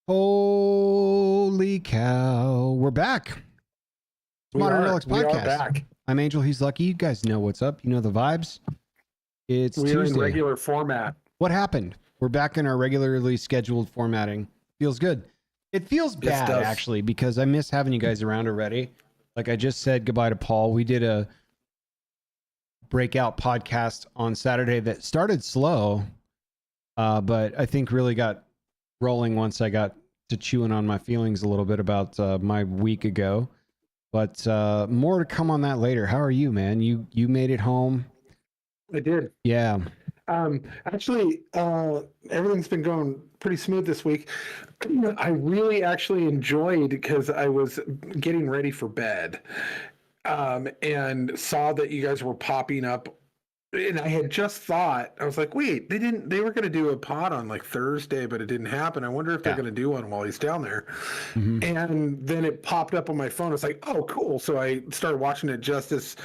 Holy cow. We're back. It's Modern Relics We are Podcast. back. I'm Angel. He's Lucky. You guys know what's up. You know the vibes. It's We are in Tuesday. regular format. What happened? We're back in our regularly scheduled formatting. Feels good. It feels bad, actually, because I miss having you guys around already. Like I just said goodbye to Paul. We did a breakout podcast on Saturday that started slow, but I think really got rolling once I got to chewing on my feelings a little bit about my week ago. But more to come on that later. How are you, man? You made it home? I did. Yeah. Actually, everything's been going pretty smooth this week. I really actually enjoyed because I was getting ready for bed and saw that you guys were popping up. And I had just thought, I was like, wait, they were going to do a pod on like Thursday, but it didn't happen. I wonder if they're going to do one while he's down there. Mm-hmm. And then it popped up on my phone. I was like, oh, cool. So I started watching it just as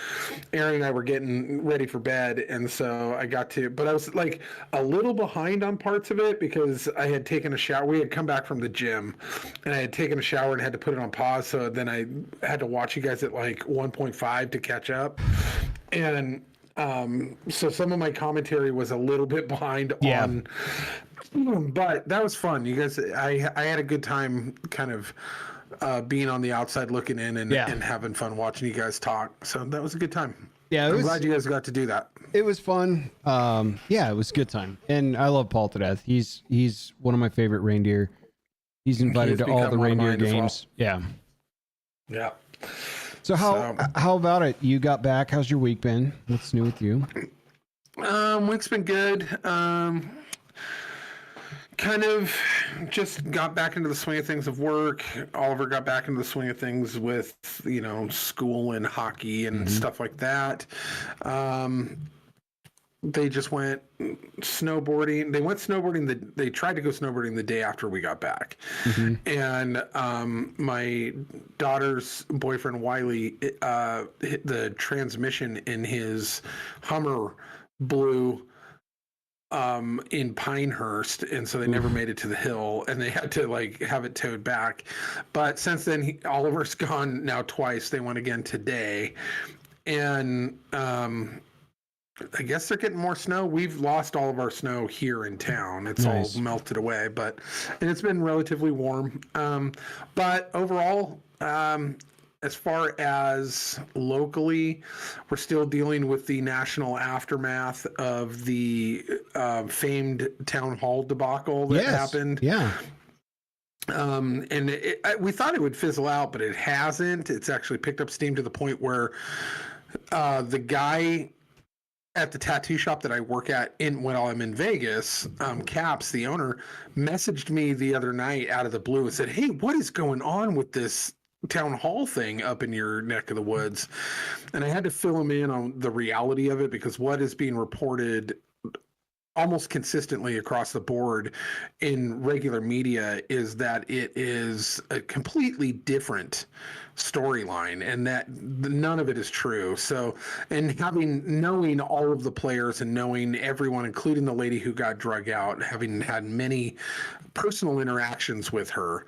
Aaron and I were getting ready for bed. And so I got to, but I was like a little behind on parts of it because I had taken a shower. We had come back from the gym and I had taken a shower and had to put it on pause. So then I had to watch you guys at like 1.5 to catch up. And so some of my commentary was a little bit behind on, but that was fun. You guys, I had a good time kind of being on the outside looking in and having fun watching you guys talk. So that was a good time. Yeah, I'm glad you guys got to do that. It was fun. Yeah, it was a good time. And I love Paul to death. He's one of my favorite reindeer. He's invited to all the reindeer games. Well. Yeah. So how about it? You got back. How's your week been? What's new with you? Week's been good. Kind of just got back into the swing of things of work. Oliver got back into the swing of things with, school and hockey and stuff like that. They just went snowboarding. They went snowboarding. They tried to go snowboarding the day after we got back. And my daughter's boyfriend, Wiley, hit the transmission in his Hummer blew in Pinehurst, and so they never made it to the hill, and they had to have it towed back. But since then, Oliver's gone now twice. They went again today, and I guess they're getting more snow. We've lost all of our snow here in town. It's all melted away, and it's been relatively warm. But overall, as far as locally, we're still dealing with the national aftermath of the famed town hall debacle that happened. Yeah. And we thought it would fizzle out, but it hasn't. It's actually picked up steam to the point where the guy at the tattoo shop that I work at when I'm in Vegas, Caps, the owner, messaged me the other night out of the blue and said, "Hey, what is going on with this town hall thing up in your neck of the woods?" And I had to fill him in on the reality of it, because what is being reported almost consistently across the board in regular media is that it is a completely different storyline, and that none of it is true. So, and knowing all of the players and knowing everyone, including the lady who got drug out, having had many personal interactions with her,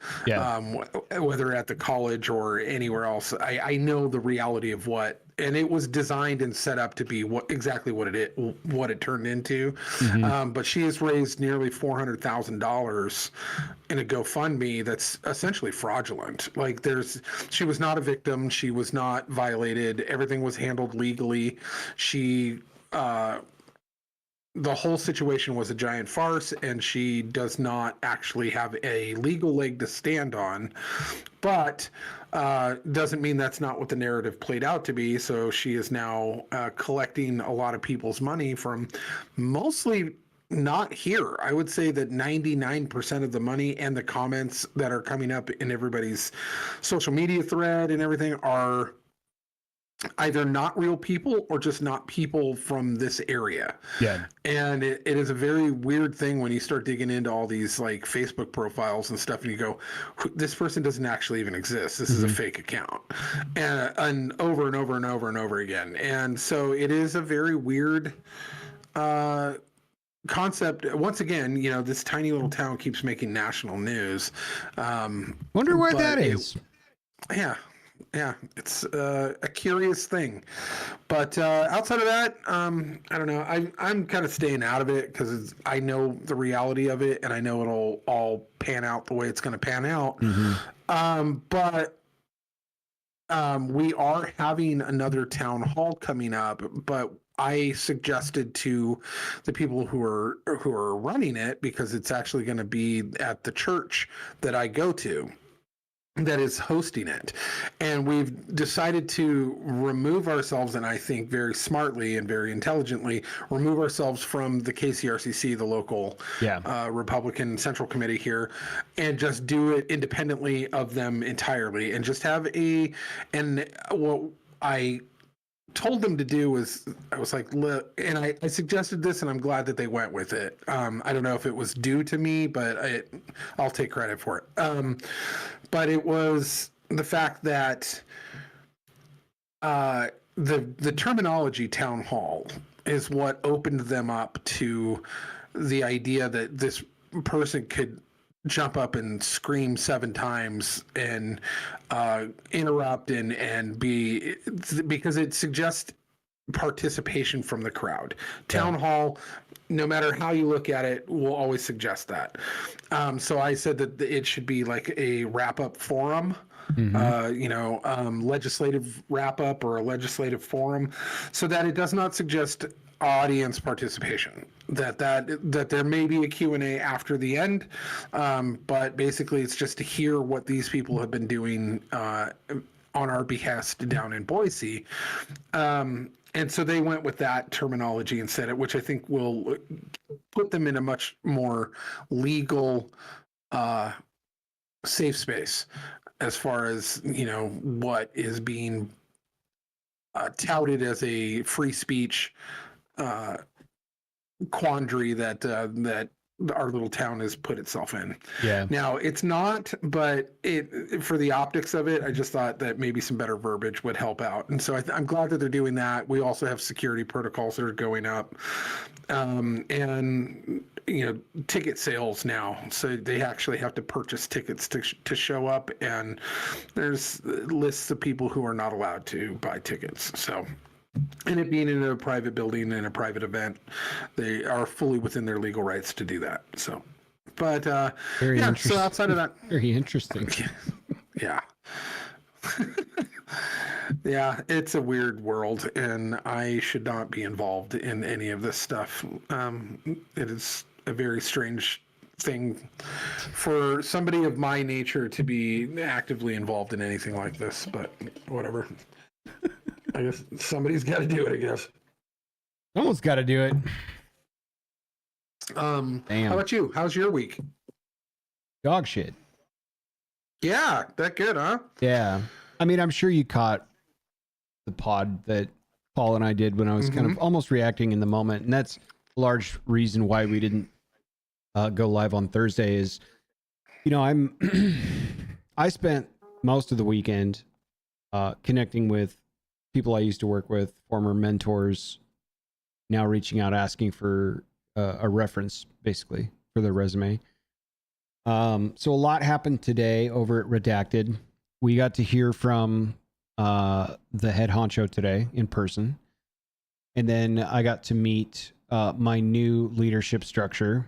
whether at the college or anywhere else, I know the reality of what. And it was designed and set up to be exactly what it turned into. But she has raised nearly $400,000 in a GoFundMe that's essentially fraudulent. She was not a victim. She was not violated. Everything was handled legally. The whole situation was a giant farce, and she does not actually have a legal leg to stand on. But doesn't mean that's not what the narrative played out to be. So she is now collecting a lot of people's money from mostly not here. I would say that 99% of the money and the comments that are coming up in everybody's social media thread and everything are either not real people or just not people from this area. Yeah. And it is a very weird thing when you start digging into all these Facebook profiles and stuff, and you go, this person doesn't actually even exist. This is a fake account. And over and over and over and over again. And so it is a very weird concept, once again, this tiny little town keeps making national news. Wonder where that is. Yeah, it's a curious thing, but outside of that, I don't know. I'm kind of staying out of it because I know the reality of it, and I know it'll all pan out the way it's going to pan out. But we are having another town hall coming up, but I suggested to the people who are running it, because it's actually going to be at the church that I go to that is hosting it, and we've decided to remove ourselves, and I think very smartly and very intelligently remove ourselves from the KCRCC, the local Republican Central Committee here, and just do it independently of them entirely, and just have what I told them to do was, I was like, look, and I suggested this, and I'm glad that they went with it. I don't know if it was due to me, but I'll take credit for it. But it was the fact that the terminology town hall is what opened them up to the idea that this person could jump up and scream 7 times and interrupt and be, because it suggests participation from the crowd. Town hall, no matter how you look at it, will always suggest that. So I said that it should be like a wrap-up forum, legislative wrap-up or a legislative forum, so that it does not suggest audience participation, that there may be a Q&A after the end, but basically it's just to hear what these people have been doing on our behest down in Boise. And so they went with that terminology and said it, which I think will put them in a much more legal, safe space as far as, what is being touted as a free speech quandary that our little town has put itself in. Yeah. Now it's not, but for the optics of it, I just thought that maybe some better verbiage would help out. And so I'm glad that they're doing that. We also have security protocols that are going up, and ticket sales now. So they actually have to purchase tickets to show up, and there's lists of people who are not allowed to buy tickets. So. And it being in a private building and a private event, they are fully within their legal rights to do that. So, but so outside of that, very interesting. Yeah. Yeah, it's a weird world, and I should not be involved in any of this stuff. It is a very strange thing for somebody of my nature to be actively involved in anything like this, but whatever. I guess somebody's got to do it, I guess. Someone's got to do it. Damn. How about you? How's your week? Dog shit. Yeah, that good, huh? Yeah. I mean, I'm sure you caught the pod that Paul and I did when I was kind of almost reacting in the moment. And that's a large reason why we didn't go live on Thursday is, I spent most of the weekend connecting with people I used to work with, former mentors, now reaching out, asking for a reference, basically, for their resume. So a lot happened today over at Redacted. We got to hear from the head honcho today in person. And then I got to meet my new leadership structure,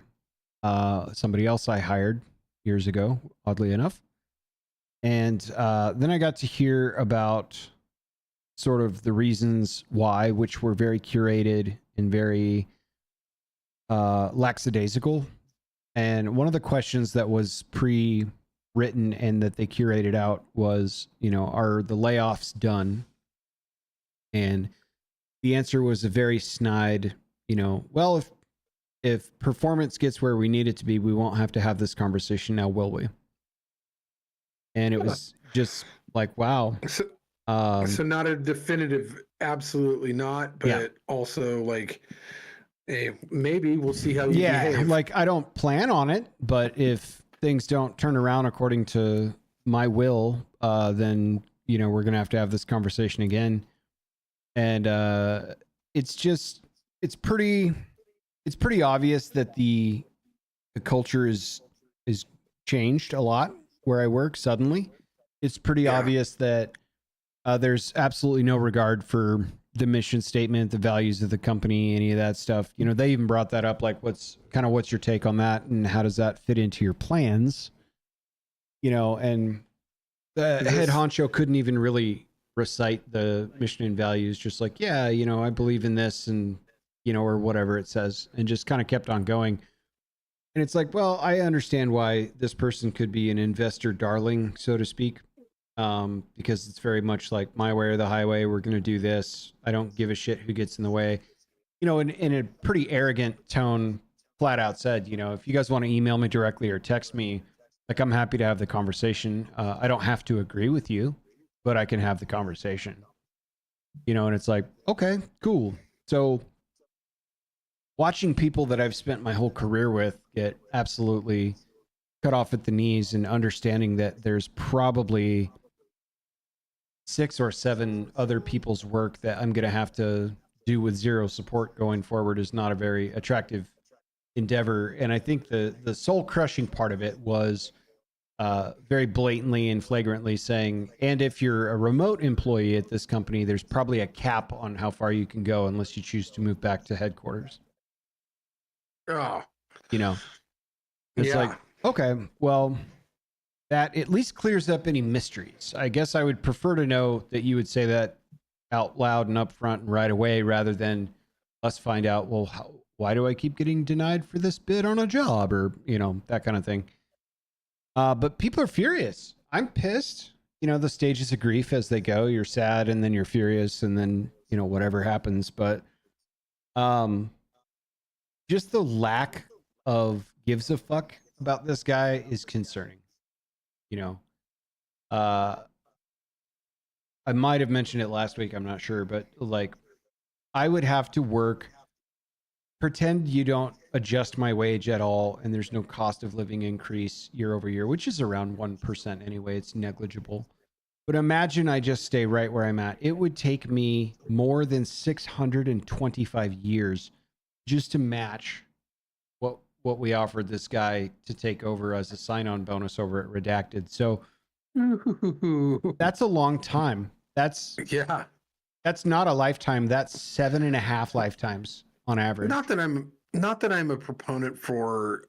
somebody else I hired years ago, oddly enough. And then I got to hear about sort of the reasons why, which were very curated and very lackadaisical. And one of the questions that was pre-written and that they curated out was, are the layoffs done? And the answer was a very snide, well, if performance gets where we need it to be, we won't have to have this conversation now, will we? And it was just like, wow. So not a definitive, absolutely not, but also like, hey, maybe we'll see how you behave. Like I don't plan on it, but if things don't turn around according to my will, then we're gonna have to have this conversation again. And it's pretty it's pretty obvious that the culture is changed a lot where I work suddenly. It's pretty obvious that there's absolutely no regard for the mission statement, the values of the company, any of that stuff. You know, they even brought that up, like what's your take on that and how does that fit into your plans? You know, and the head honcho couldn't even really recite the mission and values, just like, yeah, you know, I believe in this and, you know, or whatever it says, and just kind of kept on going. And it's like, well, I understand why this person could be an investor darling, so to speak, because it's very much like my way or the highway. We're going to do this. I don't give a shit who gets in the way. You know, in a pretty arrogant tone, flat out said, you know, if you guys want to email me directly or text me, like, I'm happy to have the conversation. I don't have to agree with you, but I can have the conversation. You know, and it's like, okay, cool. So watching people that I've spent my whole career with get absolutely cut off at the knees, and understanding that there's probably 6 or 7 other people's work that I'm going to have to do with zero support going forward is not a very attractive endeavor. And I think the soul crushing part of it was very blatantly and flagrantly saying, and if you're a remote employee at this company, there's probably a cap on how far you can go unless you choose to move back to headquarters. Oh, you know, it's like, okay, well, that at least clears up any mysteries. I guess I would prefer to know that you would say that out loud and upfront and right away, rather than us find out, well, why do I keep getting denied for this bid on a job, or, you know, that kind of thing. But people are furious. I'm pissed. You know, the stages of grief as they go. You're sad, and then you're furious, and then, you know, whatever happens. But just the lack of gives a fuck about this guy is concerning. You know, I might have mentioned it last week, I'm not sure, but like, I would have to work, pretend you don't adjust my wage at all, and there's no cost of living increase year over year, which is around 1% anyway. It's negligible. But imagine I just stay right where I'm at. It would take me more than 625 years just to match what we offered this guy to take over as a sign-on bonus over at Redacted. So that's a long time. That's not a lifetime. That's 7.5 lifetimes on average. Not that I'm a proponent for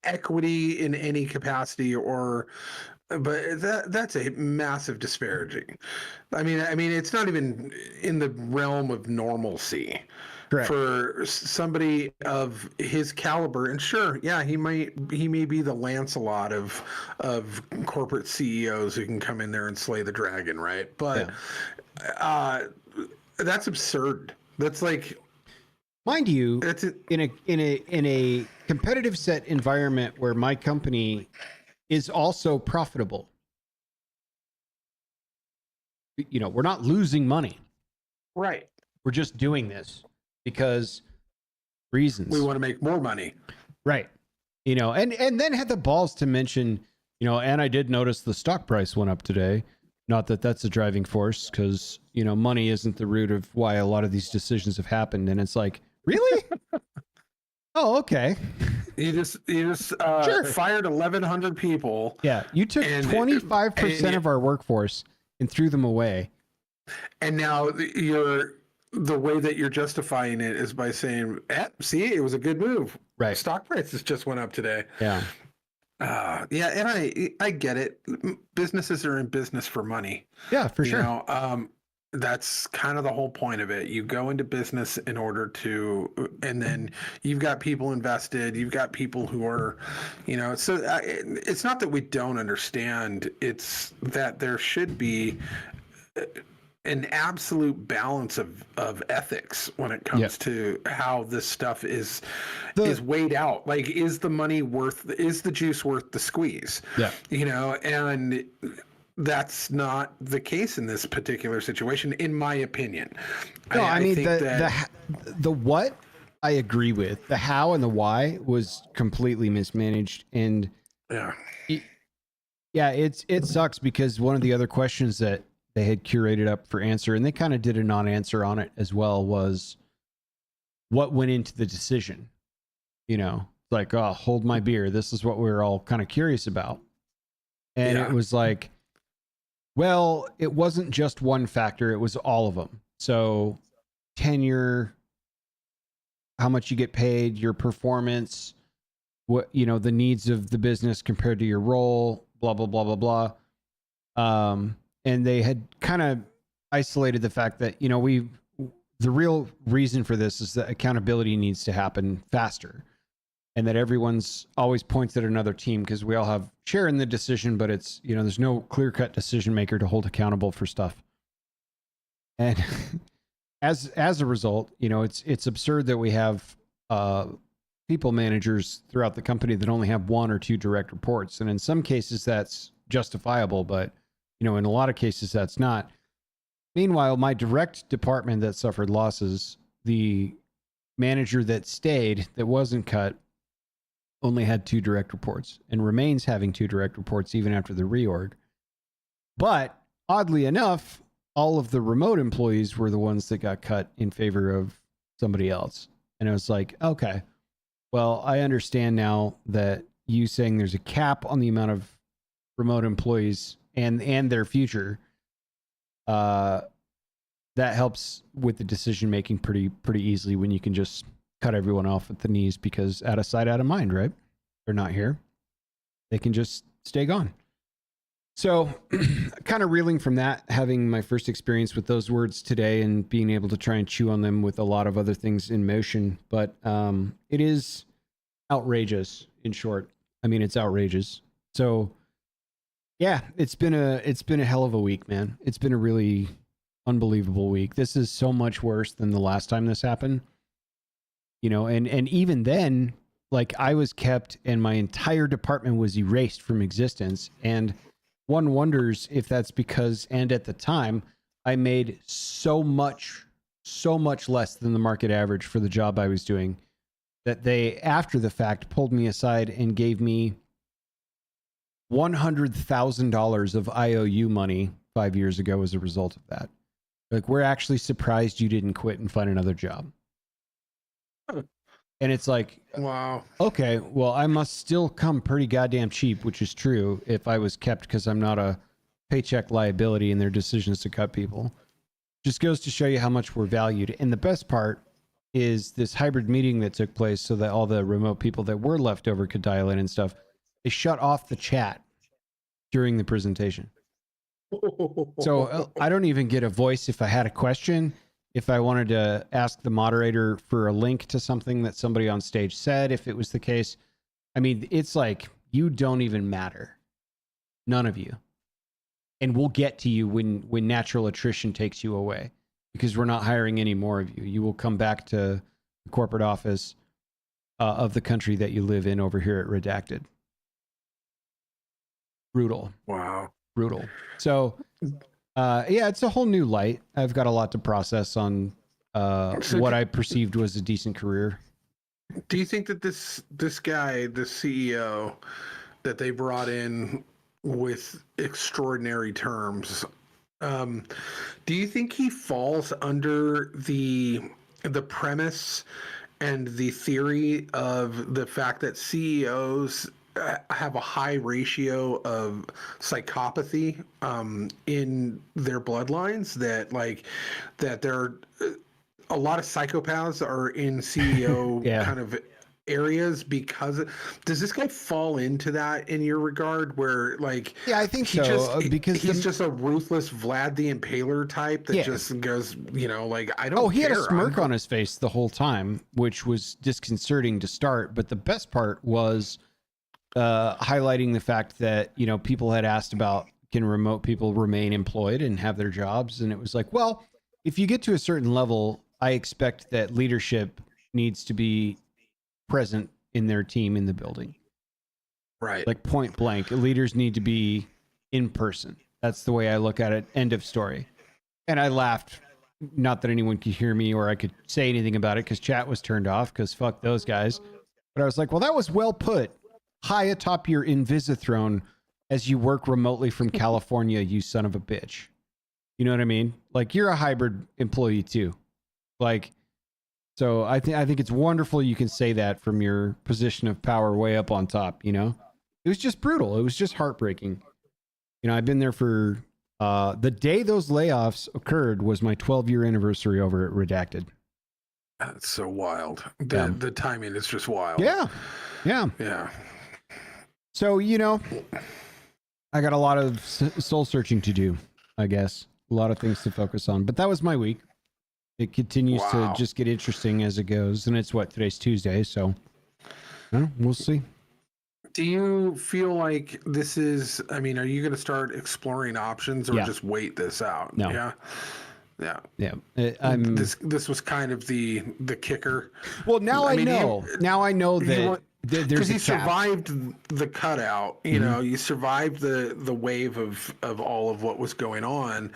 equity in any capacity, but that's a massive disparaging. I mean, it's not even in the realm of normalcy. Correct. For somebody of his caliber. And sure, yeah, he may be the Lancelot of corporate CEOs who can come in there and slay the dragon, right? But that's absurd. That's like, mind you, in a competitive set environment where my company is also profitable. You know, we're not losing money. Right. We're just doing this because reasons. We want to make more money. Right. You know, and then had the balls to mention, you know, and I did notice the stock price went up today. Not that that's a driving force, because, you know, money isn't the root of why a lot of these decisions have happened. And it's like, really? Oh, okay. You just sure. Fired 1,100 people. Yeah. You took 25% of our workforce and threw them away. And now the way that you're justifying it is by saying, see, it was a good move. Right. Stock prices just went up today. Yeah. And I get it. Businesses are in business for money. Yeah, for sure. You know, that's kind of the whole point of it. You go into business in order to, and then you've got people invested. You've got people who are, you know, so it's not that we don't understand. It's that there should be an absolute balance of ethics when it comes to how this stuff is weighed out. Like, is the juice worth the squeeze? Yeah. You know, and that's not the case in this particular situation, in my opinion. No, I mean, the what I agree with. The how and the why was completely mismanaged. And it sucks, because one of the other questions that they had curated up for answer, and they kind of did a non-answer on it as well, was what went into the decision. You know, like, oh, hold my beer. This is what we were all kind of curious about. And it was like, well, it wasn't just one factor. It was all of them. So tenure, how much you get paid, your performance, what, you know, the needs of the business compared to your role, blah, blah, blah, blah, blah. And they had kind of isolated the fact that, you know, the real reason for this is that accountability needs to happen faster, and that everyone's always points at another team because we all have share in the decision, but it's, you know, there's no clear-cut decision maker to hold accountable for stuff. And as a result, you know, it's absurd that we have people managers throughout the company that only have 1 or 2 direct reports. And in some cases that's justifiable, but, you know, in a lot of cases that's not. Meanwhile, my direct department that suffered losses, the manager that stayed, that wasn't cut, only had 2 direct reports and remains having 2 direct reports even after the reorg. But oddly enough, all of the remote employees were the ones that got cut in favor of somebody else. And I was like, okay, well, I understand now that you saying there's a cap on the amount of remote employees and their future. That helps with the decision making pretty easily when you can just cut everyone off at the knees, because out of sight, out of mind, right? They're not here. They can just stay gone. So kind of reeling from that, having my first experience with those words today and being able to try and chew on them with a lot of other things in motion. But it is outrageous, in short. I mean, it's outrageous. So yeah, it's been a hell of a week, man. It's been a really unbelievable week. This is so much worse than the last time this happened. You know, and even then, like, I was kept and my entire department was erased from existence. And one wonders if that's because, and at the time, I made so much less than the market average for the job I was doing, that they, after the fact, pulled me aside and gave me $100,000 of IOU money 5 years ago as a result of that. Like, we're actually surprised you didn't quit and find another job. And it's like, wow. Okay, well, I must still come pretty goddamn cheap, which is true if I was kept, because I'm not a paycheck liability in their decisions to cut people. Just goes to show you how much we're valued. And the best part is this hybrid meeting that took place so that all the remote people that were left over could dial in and stuff. They shut off the chat during the presentation. So I don't even get a voice if I had a question. If I wanted to ask the moderator for a link to something that somebody on stage said, if it was the case. I mean, it's like, you don't even matter. None of you. And we'll get to you when natural attrition takes you away, because we're not hiring any more of you. You will come back to the corporate office of the country that you live in over here at Redacted. Brutal. Wow. Brutal. So... yeah, it's a whole new light. I've got a lot to process on what I perceived was a decent career. Do you think that this guy, the CEO that they brought in with extraordinary terms, do you think he falls under the premise and the theory of the fact that CEOs have a high ratio of psychopathy in their bloodlines, that there are a lot of psychopaths are in CEO kind of areas? Because does this guy fall into that in your regard, where, like, I think so, because he's just a ruthless Vlad the Impaler type that just goes, you know, like, I don't he had a smirk on his face the whole time, which was disconcerting to start, but the best part was highlighting the fact that, you know, people had asked about, can remote people remain employed and have their jobs? And it was like, well, if you get to a certain level, I expect that leadership needs to be present in their team in the building. Right. Like, point blank, leaders need to be in person. That's the way I look at it. End of story. And I laughed. Not that anyone could hear me or I could say anything about it, because chat was turned off, because fuck those guys. But I was like, well, that was well put. High atop your Invisithrone as you work remotely from California, you son of a bitch. You know what I mean? Like, you're a hybrid employee too. Like, So I think it's wonderful you can say that from your position of power way up on top, you know? It was just brutal. It was just heartbreaking. You know, I've been there for the day those layoffs occurred was my 12-year anniversary over at Redacted. That's so wild. The timing is just wild. Yeah. Yeah. Yeah. So, you know, I got a lot of soul searching to do, I guess. A lot of things to focus on. But that was my week. It continues to just get interesting as it goes. And it's today's Tuesday. So we'll see. Do you feel like this is, I mean, are you going to start exploring options or just wait this out? No. Yeah. Yeah. Yeah. This was kind of the kicker. Well, now I know. Now I know that there's because you survived the cutout. You know, you survived the wave of all of what was going on.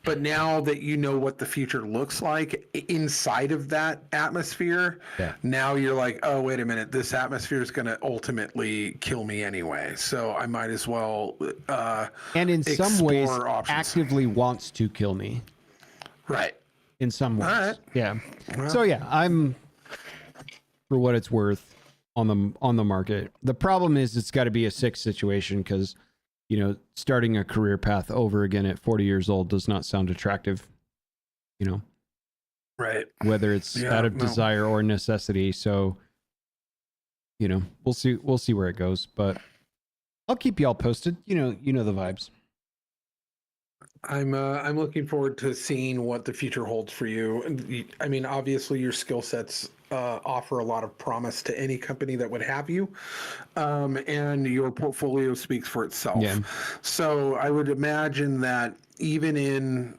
But now that you know what the future looks like inside of that atmosphere, now you're like, oh, wait a minute, this atmosphere is going to ultimately kill me anyway. So I might as well and in some ways options. Actively wants to kill me. Right. In some ways. All right. Yeah. Well, so yeah, I'm, for what it's worth, on the market. The problem is it's got to be a sick situation because, you know, starting a career path over again at 40 years old does not sound attractive, you know, right. Whether it's out of desire or necessity. So, you know, we'll see where it goes, but I'll keep y'all posted. You know the vibes. I'm looking forward to seeing what the future holds for you. I mean, obviously your skill sets offer a lot of promise to any company that would have you, and your portfolio speaks for itself. Yeah. So I would imagine that even in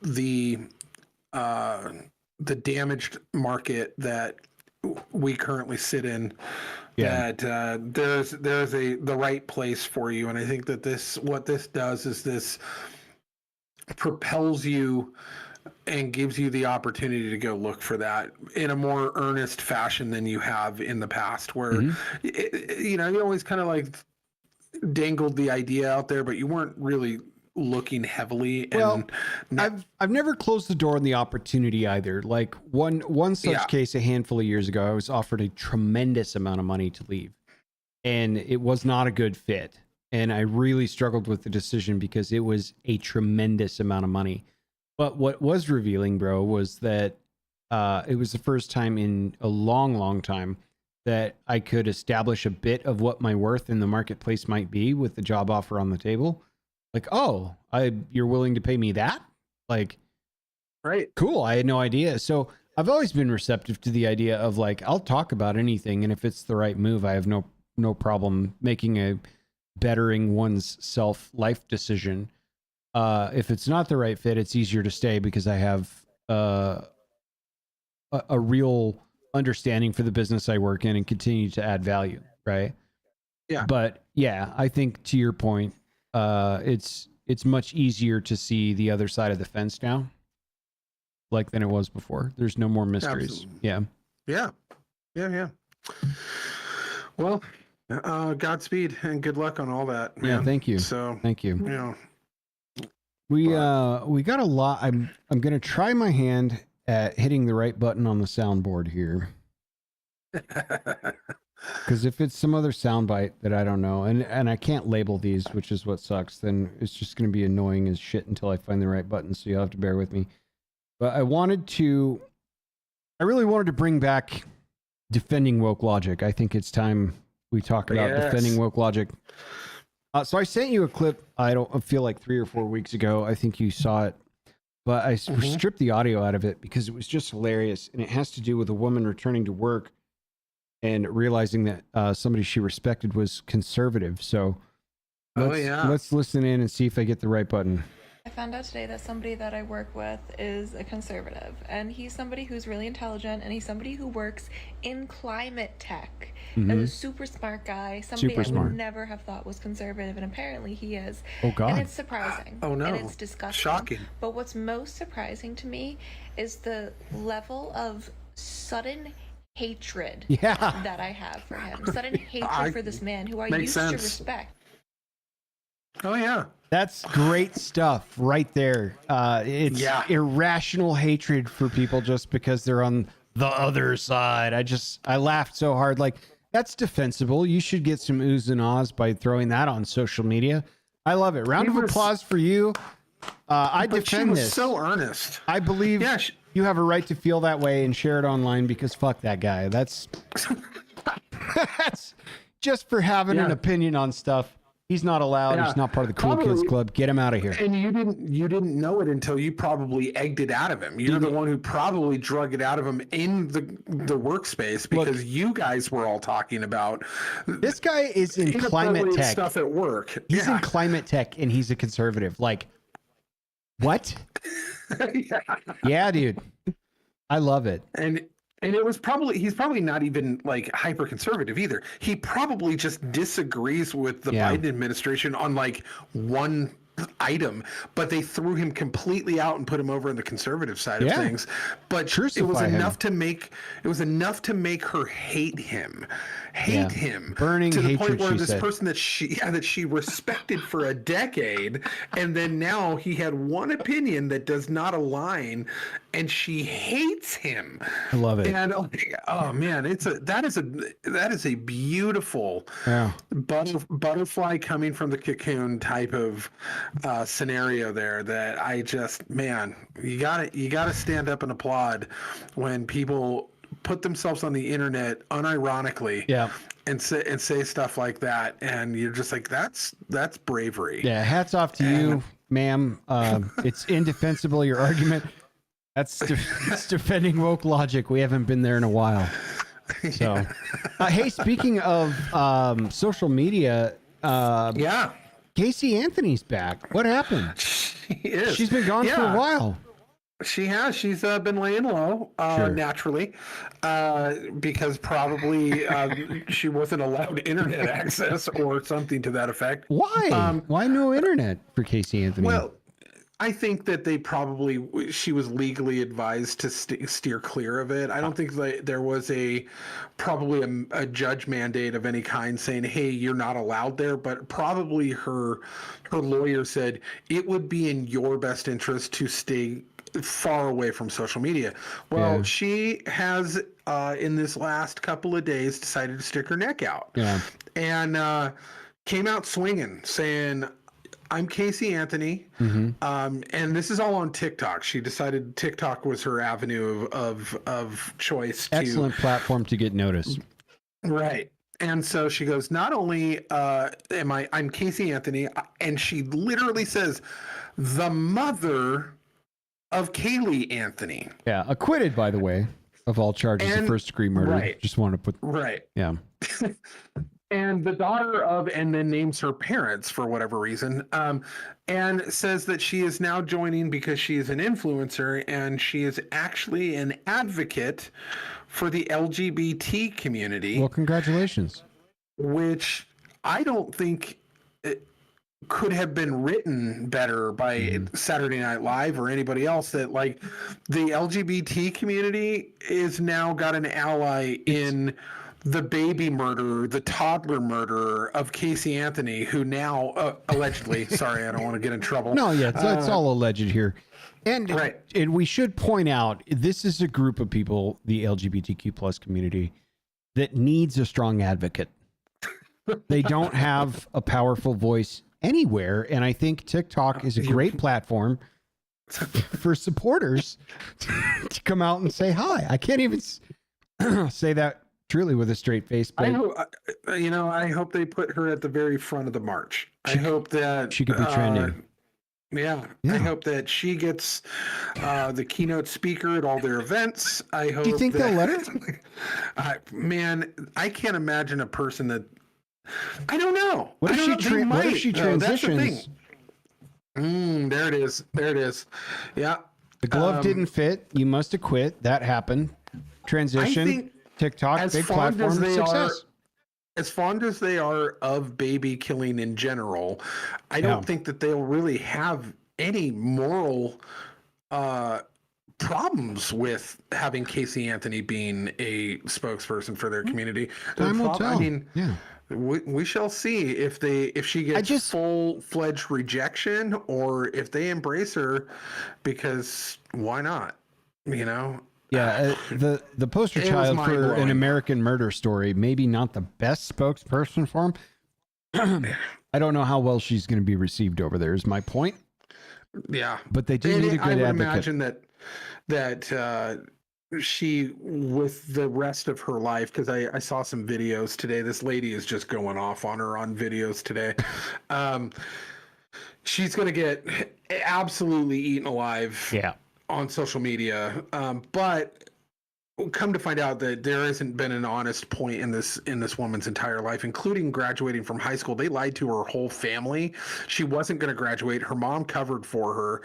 the damaged market that we currently sit in, that there's the right place for you, and I think that what this does is this propels you and gives you the opportunity to go look for that in a more earnest fashion than you have in the past, where you always kind of like dangled the idea out there, but you weren't really looking heavily. Well, I've never closed the door on the opportunity either. Like one such case a handful of years ago, I was offered a tremendous amount of money to leave, and it was not a good fit. And I really struggled with the decision because it was a tremendous amount of money. But what was revealing, bro, was that it was the first time in a long, long time that I could establish a bit of what my worth in the marketplace might be with the job offer on the table. Like, oh, you're willing to pay me that? Like, right. Cool. I had no idea. So I've always been receptive to the idea of like, I'll talk about anything. And if it's the right move, I have no problem making a bettering one's self life decision. If it's not the right fit, it's easier to stay because I have a real understanding for the business I work in and continue to add value. Right. Yeah. But yeah, I think to your point, it's much easier to see the other side of the fence now, like than it was before. There's no more mysteries. Absolutely. Yeah. Well, Godspeed and good luck on all that, man. Yeah, thank you. So thank you. We got a lot. I'm gonna try my hand at hitting the right button on the soundboard here. Because if it's some other soundbite that I don't know, and I can't label these, which is what sucks, then it's just gonna be annoying as shit until I find the right button. So you'll have to bear with me. But I really wanted to bring back defending woke logic. I think it's time we talk about defending woke logic. So I sent you a clip. I feel like 3 or 4 weeks ago. I think you saw it, but I stripped the audio out of it because it was just hilarious, and it has to do with a woman returning to work and realizing that somebody she respected was conservative. So let's listen in and see if I get the right button. I found out today that somebody that I work with is a conservative, and he's somebody who's really intelligent, and he's somebody who works in climate tech. And a super smart guy, somebody I would never have thought was conservative, and apparently he is. Oh, God. And it's surprising. Oh, no. And it's disgusting. Shocking. But what's most surprising to me is the level of sudden hatred that I have for him. Sudden hatred for this man who I used to respect. Oh, yeah. That's great stuff right there. It's irrational hatred for people just because they're on the other side. I laughed so hard. Like, that's defensible. You should get some oohs and ahs by throwing that on social media. I love it. Round of applause for you. I defend this. So earnest. I believe you have a right to feel that way and share it online, because fuck that guy. That's that's just for having an opinion on stuff. He's not allowed. He's not part of the Cool Kids Club. Get him out of here. And you didn't know it until you probably egged it out of him. You're the one who probably drug it out of him in the workspace, because you guys were all talking about this guy is in climate tech stuff at work. He's in climate tech and he's a conservative. Like, what? Yeah, dude. I love it. And it was he's probably not even like hyper conservative either. He probably just disagrees with the Biden administration on like one item, but they threw him completely out and put him over on the conservative side of things. But it was enough to make her hate him. Burning to the hatred, point where this person that she respected for a decade, and then now he had one opinion that does not align, and she hates him. I love it. And oh man, that is a beautiful butterfly coming from the cocoon type of scenario there. That I just, man, you gotta stand up and applaud when people put themselves on the internet unironically and say stuff like that, and you're just like, that's bravery. Hats off to you, ma'am. It's indefensible, your argument. That's it's defending woke logic. We haven't been there in a while. So hey, speaking of social media, Casey Anthony's back. What happened? She's been gone for a while. She has. She's been laying low, naturally, because probably she wasn't allowed internet access or something to that effect. Why? Why no internet for Casey Anthony? Well, I think that she was legally advised to steer clear of it. I don't think there was probably a judge mandate of any kind saying, hey, you're not allowed there, but probably her lawyer said it would be in your best interest to stay far away from social media. Well, she has in this last couple of days decided to stick her neck out and came out swinging, saying, I'm Casey Anthony, and this is all on TikTok. She decided TikTok was her avenue of choice. Excellent platform to get noticed. Right. And so she goes, not only I'm Casey Anthony, and she literally says, the mother of Kaylee Anthony. Yeah, acquitted, by the way, of all charges of first-degree murder. Right. Just want to put... Right. Yeah. And the daughter of, and then names her parents for whatever reason, and says that she is now joining because she is an influencer, and she is actually an advocate for the LGBT community. Well, congratulations. Which I don't think could have been written better by Saturday Night Live or anybody else, that like the LGBT community is now got an ally in the baby murderer, the toddler murderer of Casey Anthony, who now allegedly, sorry, I don't want to get in trouble. No, it's all alleged here. And we should point out, this is a group of people, the LGBTQ plus community, that needs a strong advocate. They don't have a powerful voice anywhere, and I think TikTok is a great platform for supporters to come out and say hi. I can't even say that truly with a straight face. But I hope they put her at the very front of the march. I hope that she could be trending. I hope that she gets the keynote speaker at all their events. I hope. Do you think they'll let her? Man, I can't imagine a person that. I don't know. What if she transitions? There it is. Yeah. The glove didn't fit. You must have quit. That happened. Transition. TikTok, big platform, success. As fond as they are of baby killing in general, I don't think that they'll really have any moral problems with having Casey Anthony being a spokesperson for their community. Time will tell. I mean, we shall see if she gets full-fledged rejection or if they embrace her, because why not? You know, Yeah, the poster child for an American Murder Story, maybe not the best spokesperson for him. I don't know how well she's going to be received over there, is my point. Yeah. But they do need a good advocate. I would imagine that she, with the rest of her life, because I saw some videos today, this lady is just going off on her on videos today. She's going to get absolutely eaten alive. Yeah. On social media, but come to find out that there hasn't been an honest point in this woman's entire life, including graduating from high school. They lied to her whole family. She wasn't going to graduate. Her mom covered for her,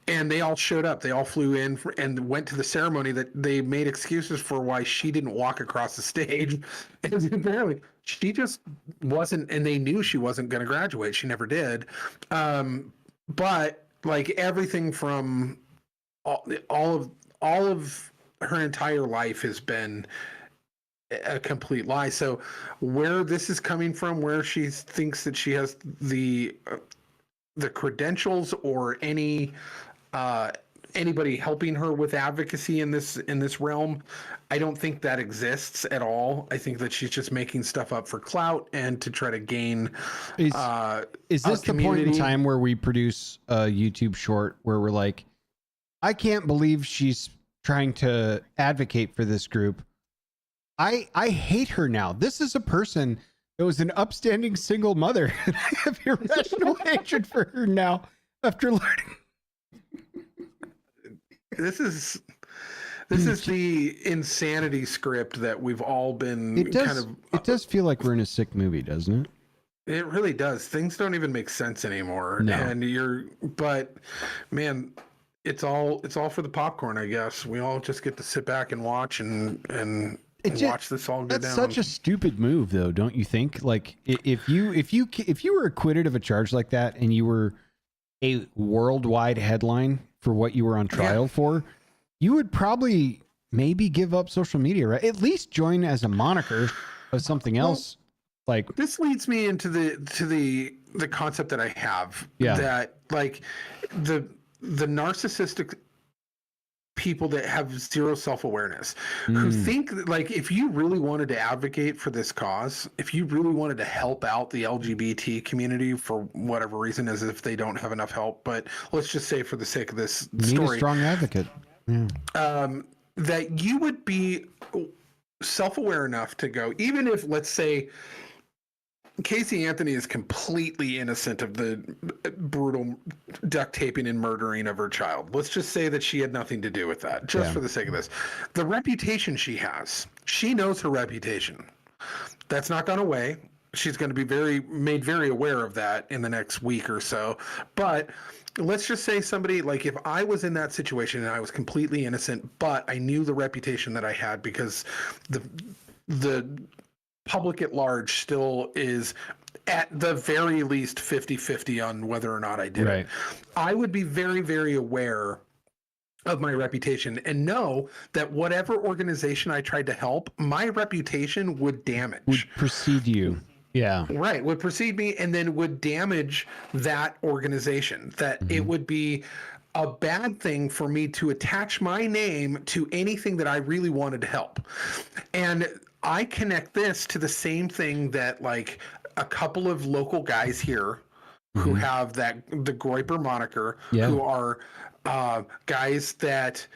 and they all showed up. They all flew in and went to the ceremony. That they made excuses for why she didn't walk across the stage, and apparently she just wasn't. And they knew she wasn't going to graduate. She never did. But like everything from all of her entire life has been a complete lie. So where this is coming from, where she thinks that she has the credentials or anybody helping her with advocacy in this realm, I don't think that exists at all. I think that she's just making stuff up for clout and to try to gain. Is this the point in time where we produce a YouTube short where we're like, I can't believe she's trying to advocate for this group. I hate her now. This is a person that was an upstanding single mother. And I have irrational hatred for her now after learning. This is the insanity script that we've all been It does feel like we're in a sick movie, doesn't it? It really does. Things don't even make sense anymore. No. And but man, it's all for the popcorn, I guess. We all just get to sit back and watch and watch this all go down. That's such a stupid move, though, don't you think? Like, if you were acquitted of a charge like that and you were a worldwide headline for what you were on trial for, you would probably maybe give up social media, right? At least join as a moniker of something else. Like, this leads me into the concept that I have that like the narcissistic people that have zero self-awareness who think that, like, if you really wanted to advocate for this cause, if you really wanted to help out the LGBT community for whatever reason, as if they don't have enough help, but let's just say for the sake of this story, need a strong advocate. That you would be self-aware enough to go, even if, let's say, Casey Anthony is completely innocent of the brutal duct taping and murdering of her child. Let's just say that she had nothing to do with that, just for the sake of this. The reputation she has, she knows her reputation. That's not gone away. She's going to be made very aware of that in the next week or so. But let's just say somebody, like, if I was in that situation and I was completely innocent, but I knew the reputation that I had because the public at large still is at the very least 50-50 on whether or not I did it. I would be very, very aware of my reputation and know that whatever organization I tried to help, my reputation would damage. Would precede you. Yeah. Right. Would precede me and then would damage that organization. That it would be a bad thing for me to attach my name to anything that I really wanted to help. And I connect this to the same thing that, like, a couple of local guys here who have the Groyper moniker, who are guys that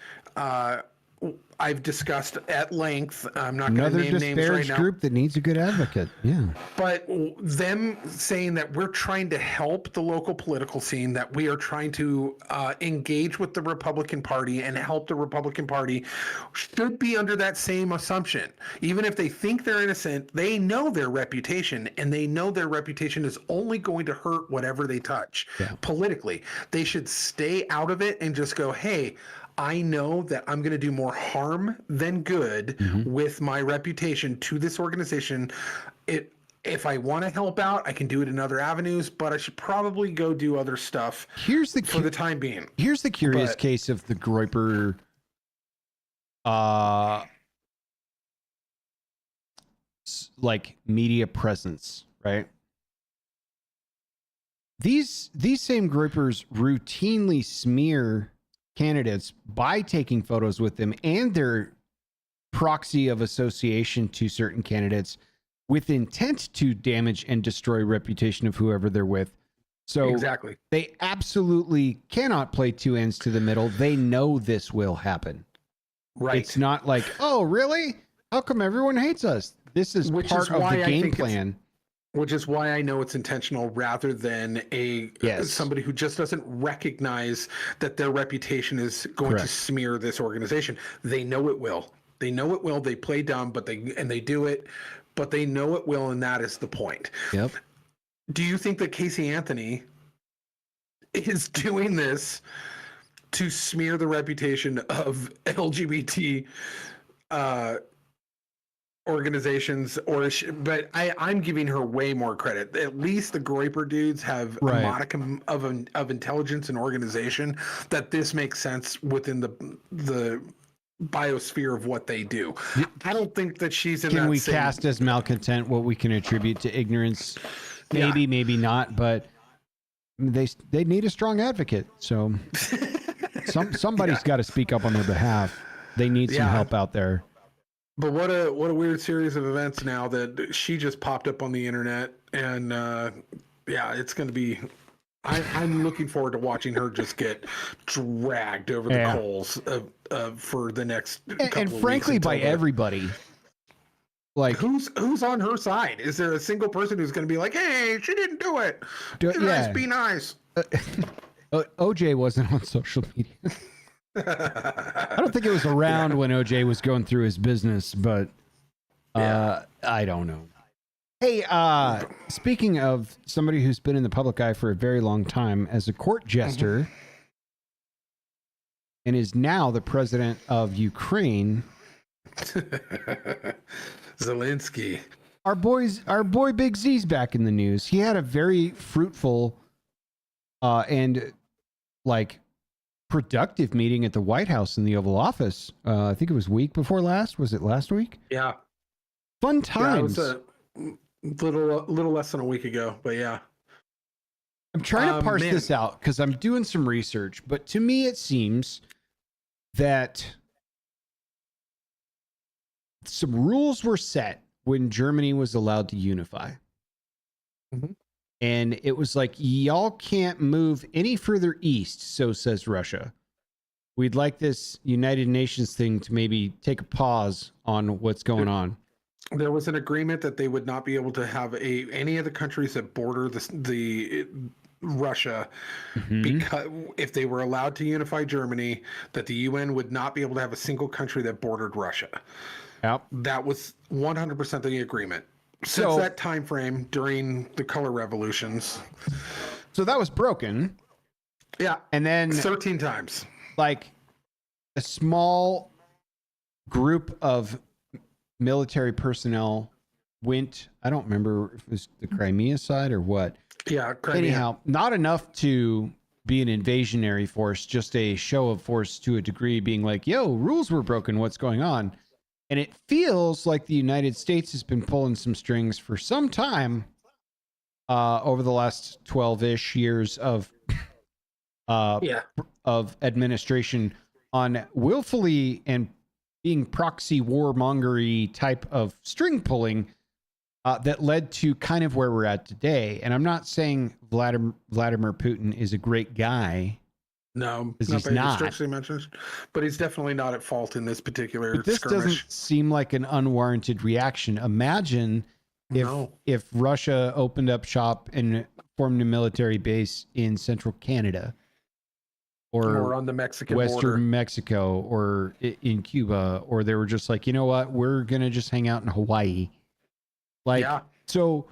I've discussed at length. I'm not going to name names right now. Group that needs a good advocate. Yeah. But them saying that we're trying to help the local political scene, that we are trying to engage with the Republican Party and help the Republican Party, should be under that same assumption. Even if they think they're innocent, they know their reputation, and they know their reputation is only going to hurt whatever they touch politically. They should stay out of it and just go, hey, I know that I'm going to do more harm than good with my reputation to this organization. If I want to help out, I can do it in other avenues, but I should probably go do other stuff for the time being. Here's the curious case of the Groyper like media presence, right? These same Groypers routinely smear candidates by taking photos with them and their proxy of association to certain candidates with intent to damage and destroy reputation of whoever they're with. So exactly, they absolutely cannot play two ends to the middle. They know this will happen. Right. It's not like, oh, really? How come everyone hates us? This is part of the game plan. Which is why I know it's intentional rather than somebody who just doesn't recognize that their reputation is going to smear this organization. They know it will. They know it will. They play dumb, but they do it, but they know it will, and that is the point. Yep. Do you think that Casey Anthony is doing this to smear the reputation of LGBT organizations? But I'm giving her way more credit. At least the Groyper dudes have a modicum of intelligence and organization that this makes sense within the biosphere of what they do. I don't think that she's in. Can we cast as malcontent what we can attribute to ignorance? Maybe, maybe not, but they need a strong advocate. So somebody's got to speak up on their behalf. They need some help out there. But what a weird series of events now that she just popped up on the internet, and it's going to be. I'm looking forward to watching her just get dragged over the coals for the next couple and frankly, by everybody. Like who's on her side? Is there a single person who's going to be like, "Hey, she didn't do it. Be nice." OJ wasn't on social media. I don't think it was around when OJ was going through his business, but I don't know. Hey, speaking of somebody who's been in the public eye for a very long time as a court jester and is now the president of Ukraine, Zelensky. Our boy Big Z's back in the news. He had a very fruitful and productive meeting at the White House in the Oval Office. I think it was week before last. Was it last week? Yeah. Fun times. Yeah, it was a little less than a week ago, but yeah. I'm trying to parse this out because I'm doing some research, but to me it seems that some rules were set when Germany was allowed to unify. Mm-hmm. And it was like, y'all can't move any further east, so says Russia. We'd like this United Nations thing to maybe take a pause on what's going on. There was an agreement that they would not be able to have any of the countries that border the Russia, because if they were allowed to unify Germany, that the UN would not be able to have a single country that bordered Russia. Yep. That was 100% the agreement. Since that time frame during the color revolutions. So that was broken. Yeah. And then 13 times. Like a small group of military personnel went, I don't remember if it was the Crimea side or what. Yeah, Crimea. Anyhow, not enough to be an invasionary force, just a show of force to a degree, being like, yo, rules were broken, what's going on? And it feels like the United States has been pulling some strings for some time over the last 12-ish years of administration on willfully and being proxy warmongery type of string pulling that led to kind of where we're at today. And I'm not saying Vladimir Putin is a great guy. No, he's not. But he's definitely not at fault in this particular this skirmish. Doesn't seem like an unwarranted reaction. Imagine if Russia opened up shop and formed a military base in central Canada or on the Mexican Western border. Mexico or in Cuba, or they were just like, you know what, we're going to just hang out in Hawaii. So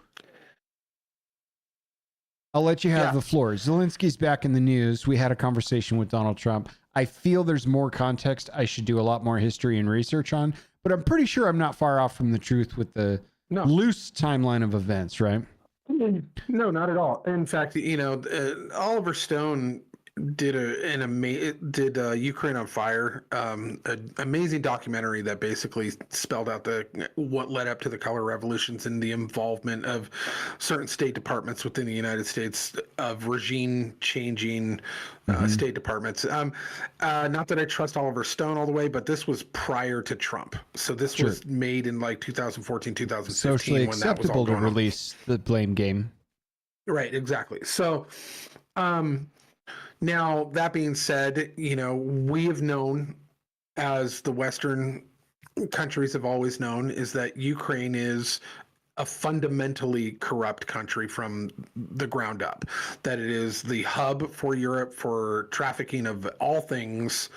I'll let you have the floor. Zelensky's back in the news. We had a conversation with Donald Trump. I feel there's more context I should do a lot more history and research on, but I'm pretty sure I'm not far off from the truth with the loose timeline of events, right? No, not at all. In fact, Oliver Stone did Ukraine on Fire, an amazing documentary that basically spelled out what led up to the color revolutions and the involvement of certain state departments within the United States of regime changing state departments. Not that I trust Oliver Stone all the way, but this was prior to Trump, so this was made in like 2014, 2015. Socially acceptable to release the blame game. Right, exactly. So. Now, that being said, we have known, as the Western countries have always known, is that Ukraine is a fundamentally corrupt country from the ground up, that it is the hub for Europe for trafficking of all things,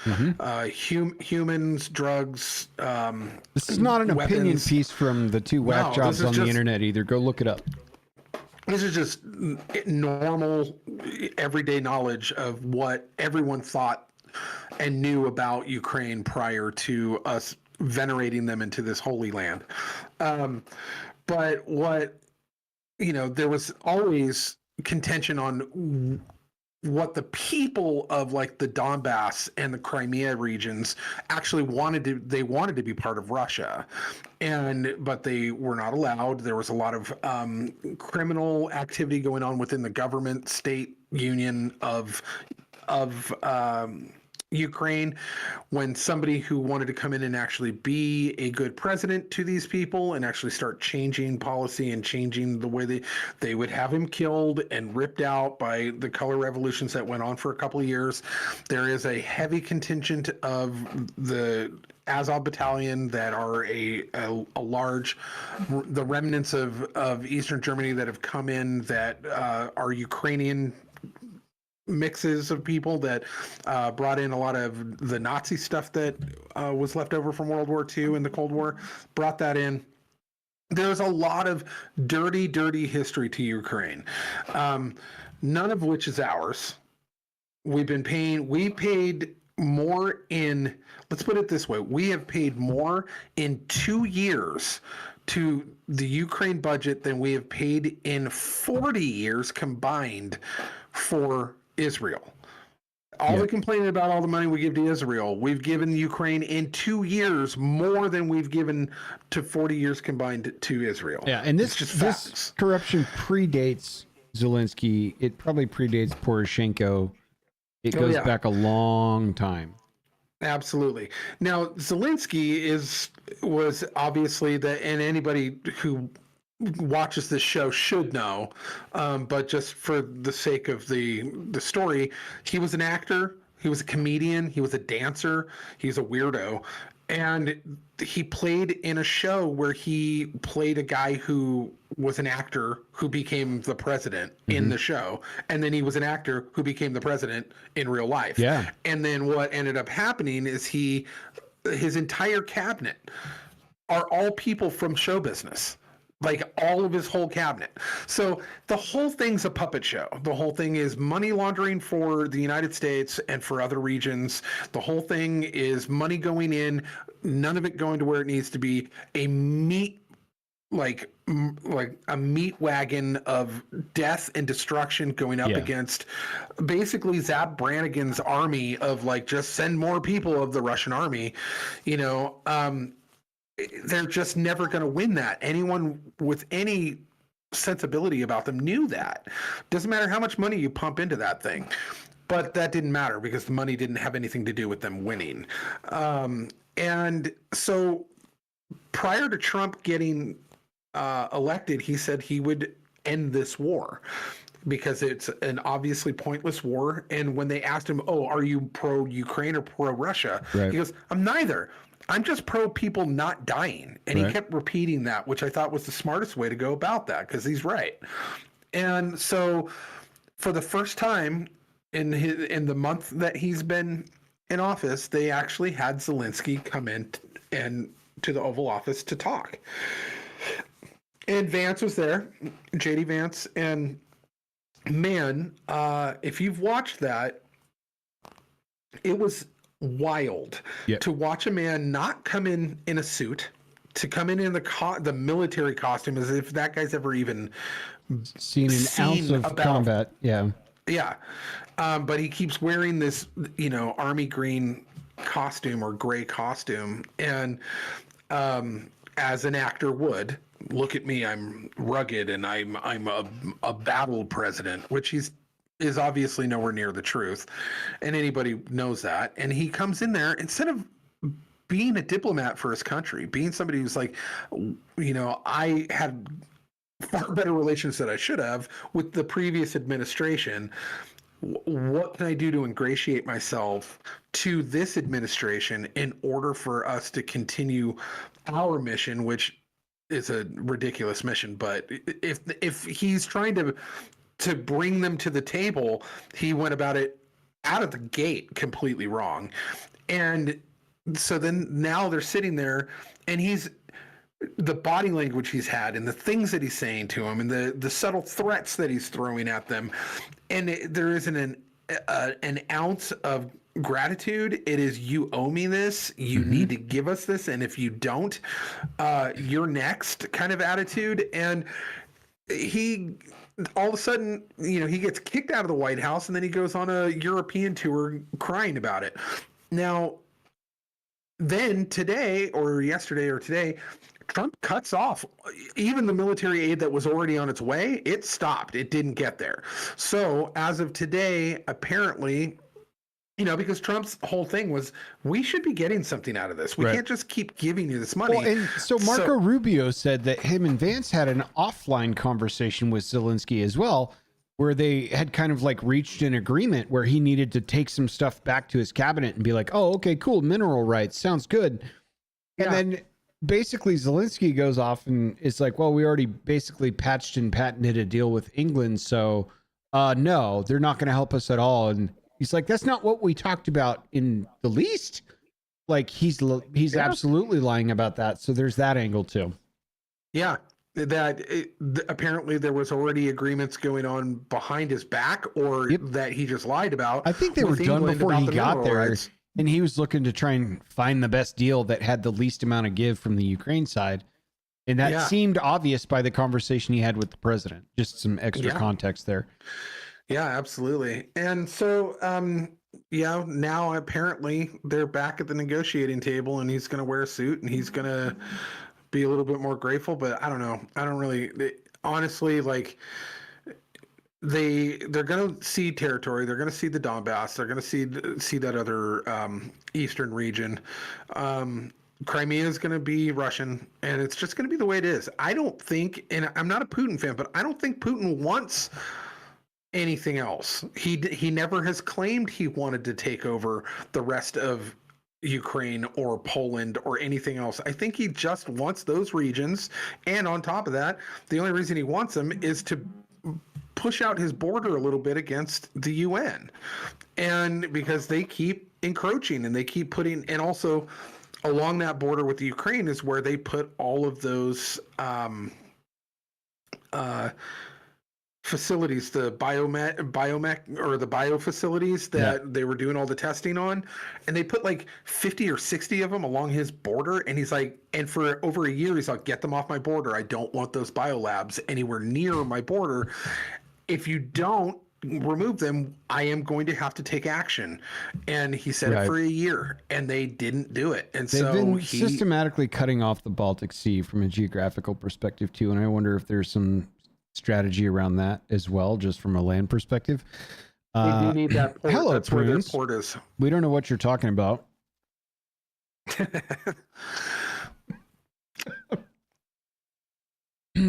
humans, drugs. This is not an opinion piece from the two whack jobs on the internet either. Go look it up. This is just normal, everyday knowledge of what everyone thought and knew about Ukraine prior to us venerating them into this holy land. But there was always contention on what the people of like the Donbass and the Crimea regions actually wanted to be part of Russia, but they were not allowed. There was a lot of criminal activity going on within the government state union of Ukraine, when somebody who wanted to come in and actually be a good president to these people and actually start changing policy and changing the way they would have him killed and ripped out by the color revolutions that went on for a couple of years. There is a heavy contingent of the Azov battalion that are the remnants of Eastern Germany that have come in that are Ukrainian mixes of people that brought in a lot of the Nazi stuff that was left over from World War II and the Cold War, brought that in. There's a lot of dirty history to Ukraine, none of which is ours. We paid more let's put it this way, we have paid more in 2 years to the Ukraine budget than we have paid in 40 years combined for Israel. All the complaining about all the money we give to Israel, we've given Ukraine in 2 years more than we've given to 40 years combined to Israel. Yeah, and this corruption predates Zelensky. It probably predates Poroshenko. It goes back a long time. Absolutely. Now, Zelensky was obviously and anybody who watches this show should know, but just for the sake of the story, he was an actor, he was a comedian, he was a dancer, he's a weirdo, and he played in a show where he played a guy who was an actor who became the president in the show, and then he was an actor who became the president in real life. Yeah. And then what ended up happening is his entire cabinet are all people from show business. Like all of his whole cabinet. So the whole thing's a puppet show. The whole thing is money laundering for the United States and for other regions. The whole thing is money going in, none of it going to where it needs to be. A meat wagon of death and destruction going up against basically Zap Brannigan's army of just send more people of the Russian army, they're just never going to win that. Anyone with any sensibility about them knew that. Doesn't matter how much money you pump into that thing. But that didn't matter because the money didn't have anything to do with them winning. And so prior to Trump getting elected, he said he would end this war because it's an obviously pointless war. And when they asked him, are you pro-Ukraine or pro-Russia? Right. He goes, I'm neither. I'm just pro people not dying. And he kept repeating that, which I thought was the smartest way to go about that because he's right. And so for the first time in the month that he's been in office, they actually had Zelensky come in and to the Oval Office to talk. And Vance was there, JD Vance. And man, if you've watched that, it was wild to watch a man not come in a suit, to come in the military costume, as if that guy's ever even seen an ounce of combat. Yeah. But he keeps wearing this, army green costume or gray costume, and as an actor would, look at me, I'm rugged and I'm a battle president, which is obviously nowhere near the truth, and anybody knows that. And he comes in there, instead of being a diplomat for his country, being somebody who's like, I had far better relations than I should have with the previous administration. What can I do to ingratiate myself to this administration in order for us to continue our mission, which is a ridiculous mission, but if he's trying to bring them to the table, he went about it out of the gate completely wrong. And so then now they're sitting there, and the body language he's had and the things that he's saying to them and the subtle threats that he's throwing at them, and there isn't an ounce of gratitude. It is, you owe me this, you need to give us this, and if you don't, you're next kind of attitude. And he all of a sudden, he gets kicked out of the White House, and then he goes on a European tour crying about it. Now then today, or yesterday or today, Trump cuts off even the military aid that was already on its way. It stopped. It didn't get there. So as of today, apparently, because Trump's whole thing was, we should be getting something out of this. We can't just keep giving you this money. Well, and so Marco Rubio said that him and Vance had an offline conversation with Zelensky as well, where they had kind of like reached an agreement where he needed to take some stuff back to his cabinet and be like, oh, okay, cool. Mineral rights. Sounds good. And then basically Zelensky goes off and is like, well, we already basically patched and patented a deal with England. So no, they're not going to help us at all. And he's like, that's not what we talked about in the least. Like he's absolutely lying about that. So there's that angle too. Yeah. Apparently there was already agreements going on behind his back, or that he just lied about. I think they were done before he got there, and he was looking to try and find the best deal that had the least amount of give from the Ukraine side. And that seemed obvious by the conversation he had with the president. Just some extra context there. Yeah, absolutely. And so, now apparently they're back at the negotiating table, and he's going to wear a suit, and he's going to be a little bit more grateful. But I don't know. I don't really, honestly, like, they're going to see territory. They're going to see the Donbass. They're going to see that other eastern region. Crimea is going to be Russian, and it's just going to be the way it is. I don't think, and I'm not a Putin fan, but I don't think Putin wants anything else. He never has claimed he wanted to take over the rest of Ukraine or Poland or anything else. I think he just wants those regions, and on top of that, the only reason he wants them is to push out his border a little bit against the UN, and because they keep encroaching and they keep putting, and also along that border with the Ukraine is where they put all of those facilities, the biomech or the bio facilities that they were doing all the testing on, and they put like 50 or 60 of them along his border. And he's like, and for over a year, he's like, get them off my border. I don't want those biolabs anywhere near my border. If you don't remove them, I am going to have to take action. And he said it for a year, and they didn't do it. And they've been systematically cutting off the Baltic Sea from a geographical perspective too. And I wonder if there's some strategy around that as well, just from a land perspective. We do need that port. Hello, that's where their Prunes. port is. We don't know what you're talking about.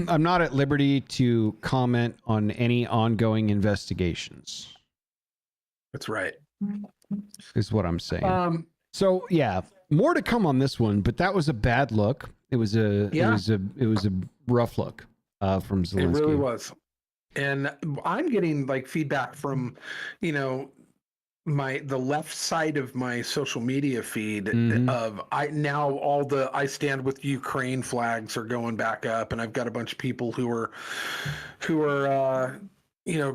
I'm not at liberty to comment on any ongoing investigations. That's right. Is what I'm saying. So yeah, more to come on this one, but that was a bad look. It was a rough look from Zelensky. It really was. And I'm getting like feedback from, the left side of my social media feed of I stand with Ukraine flags are going back up, and I've got a bunch of people who are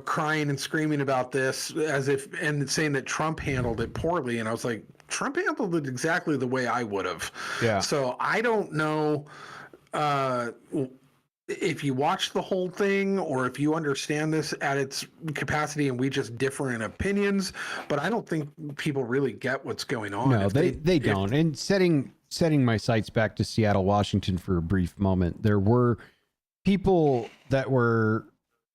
crying and screaming about this and saying that Trump handled it poorly. And I was like, Trump handled it exactly the way I would have. Yeah. So I don't know if you watch the whole thing or if you understand this at its capacity, and we just differ in opinions, but I don't think people really get what's going on. No, they don't. And setting my sights back to Seattle, Washington for a brief moment, there were people that were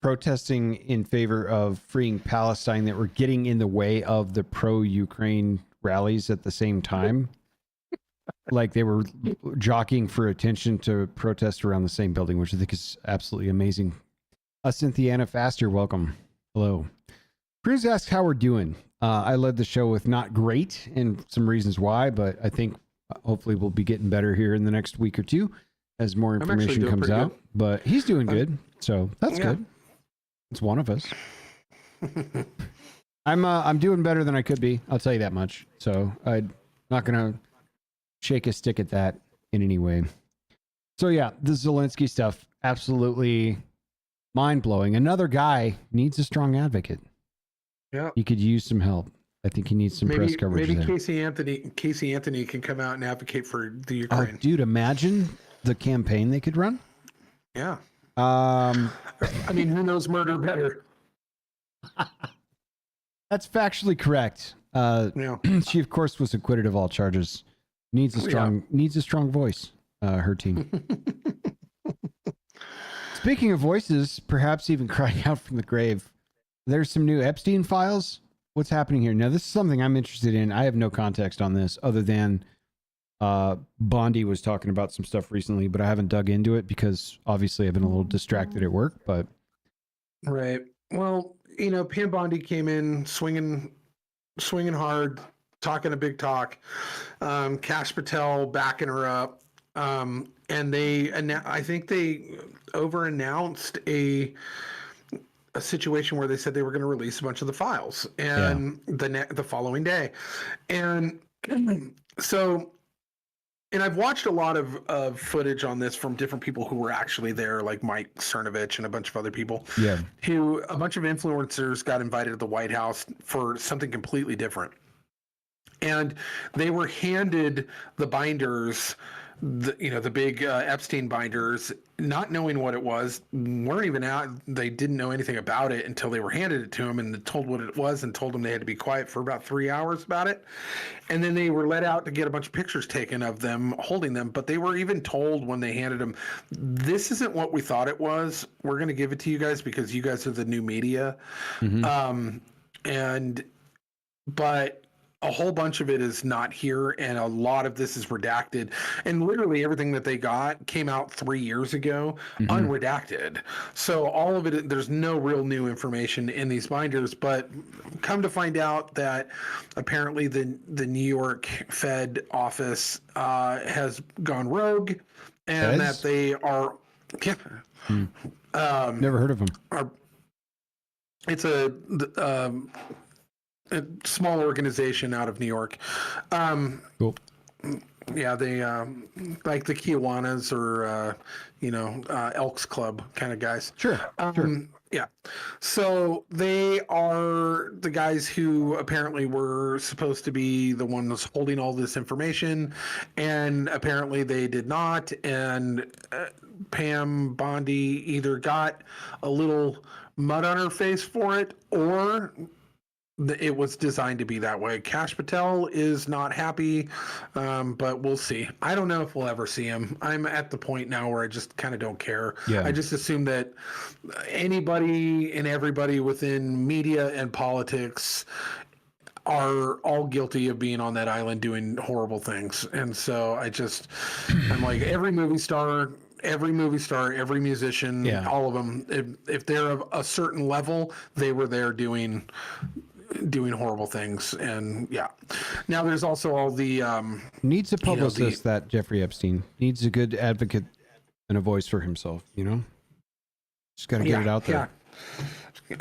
protesting in favor of freeing Palestine that were getting in the way of the pro-Ukraine rallies at the same time. Like they were jockeying for attention to protest around the same building, which I think is absolutely amazing. Cynthiana Faster, welcome. Hello. Cruz asks how we're doing. I led the show with not great and some reasons why, but I think hopefully we'll be getting better here in the next week or two as more information comes out. Good. But he's doing good, so that's good. It's one of us. I'm doing better than I could be. I'll tell you that much. So I'm not gonna shake a stick at that in any way. So yeah, the Zelensky stuff, absolutely mind-blowing. Another guy needs a strong advocate. Yeah, he could use some help. I think he needs some press coverage. Maybe there. Casey Anthony can come out and advocate for the Ukraine. Oh, dude, imagine the campaign they could run. Yeah. I mean, who knows murder better? That's factually correct. Yeah. She, of course, was acquitted of all charges. Needs a strong voice. Her team. Speaking of voices, perhaps even crying out from the grave, there's some new Epstein files. What's happening here? Now, this is something I'm interested in. I have no context on this other than Bondi was talking about some stuff recently, but I haven't dug into it because obviously I've been a little distracted at work. But right. Well, you know, Pam Bondi came in swinging hard, talking a big talk. Kash Patel backing her up, and I think they over-announced a situation where they said they were going to release a bunch of the files, and the following day, and so. And I've watched a lot of footage on this from different people who were actually there, like Mike Cernovich and a bunch of other people. Yeah. A bunch of influencers got invited to the White House for something completely different. And they were handed the binders, the big Epstein binders, not knowing what it was, weren't even out. They didn't know anything about it until they were handed it to them and told what it was and told them they had to be quiet for about 3 hours about it. And then they were let out to get a bunch of pictures taken of them holding them. But they were even told when they handed them, this isn't what we thought it was. We're going to give it to you guys because you guys are the new media. Mm-hmm. But a whole bunch of it is not here, and a lot of this is redacted. And literally everything that they got came out 3 years ago, unredacted. So all of it, there's no real new information in these binders. But come to find out that apparently the New York Fed office has gone rogue, and that they are. Never heard of them. It's a small organization out of New York. Cool. Yeah, they like the Kiwanis or Elks Club kind of guys. Sure. Yeah. So they are the guys who apparently were supposed to be the ones holding all this information, and apparently they did not. And Pam Bondi either got a little mud on her face for it, or it was designed to be that way. Kash Patel is not happy, but we'll see. I don't know if we'll ever see him. I'm at the point now where I just kind of don't care. Yeah. I just assume that anybody and everybody within media and politics are all guilty of being on that island doing horrible things. And so I'm like, every movie star, every musician, all of them, if they're of a certain level, they were there doing horrible things. And now there's also all the needs a publicist. That Jeffrey Epstein needs a good advocate and a voice for himself, just got to get it out there.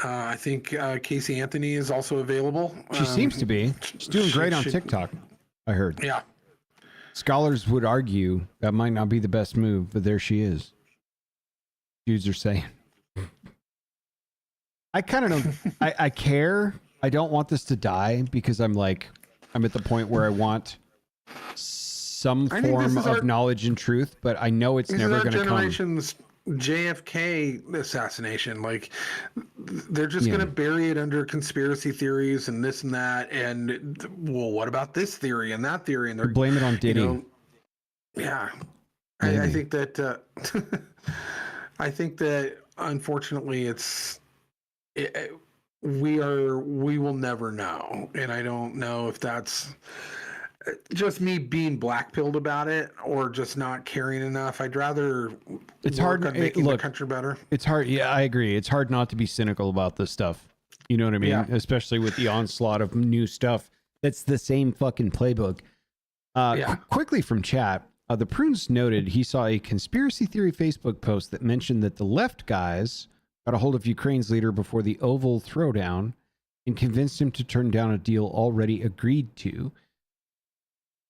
I think Casey Anthony is also available. She seems to be. She's doing great on TikTok, I heard. Yeah, scholars would argue that might not be the best move, but there she is. Dudes are saying. I kind of don't. I care. I don't want this to die because I'm at the point where I want some form of knowledge and truth, but I know it's never going to come. JFK assassination. Like, they're just going to bury it under conspiracy theories and this and that. And, well, what about this theory and that theory? And they're blame it on Diddy. Yeah. I think that, I think that unfortunately we will never know. And I don't know if that's just me being black-pilled about it or just not caring enough. I'd rather it's hard on making the country better. It's hard. Yeah, I agree. It's hard not to be cynical about this stuff. You know what I mean? Yeah. Especially with the onslaught of new stuff. That's the same fucking playbook. Quickly from chat, the Prunes noted he saw a conspiracy theory Facebook post that mentioned that the left guys got a hold of Ukraine's leader before the Oval Throwdown and convinced him to turn down a deal already agreed to.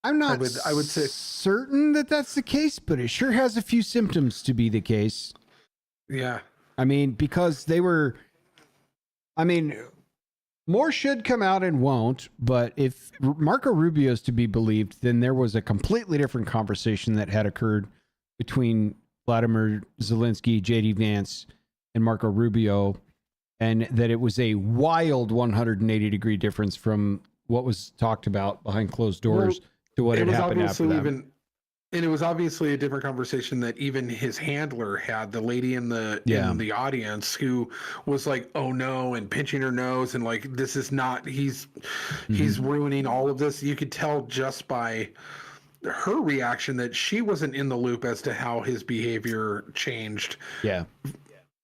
I'm not I would say certain that that's the case, but it sure has a few symptoms to be the case. Yeah. I mean, because more should come out and won't, but if Marco Rubio is to be believed, then there was a completely different conversation that had occurred between Vladimir Zelensky, JD Vance, and Marco Rubio, and that it was a wild 180-degree difference from what was talked about behind closed doors. To what had happened after that. And it was obviously a different conversation that even his handler had, the lady in the audience, who was like, "Oh no," and pinching her nose and like, "This is not. He's ruining all of this." You could tell just by her reaction that she wasn't in the loop as to how his behavior changed. Yeah.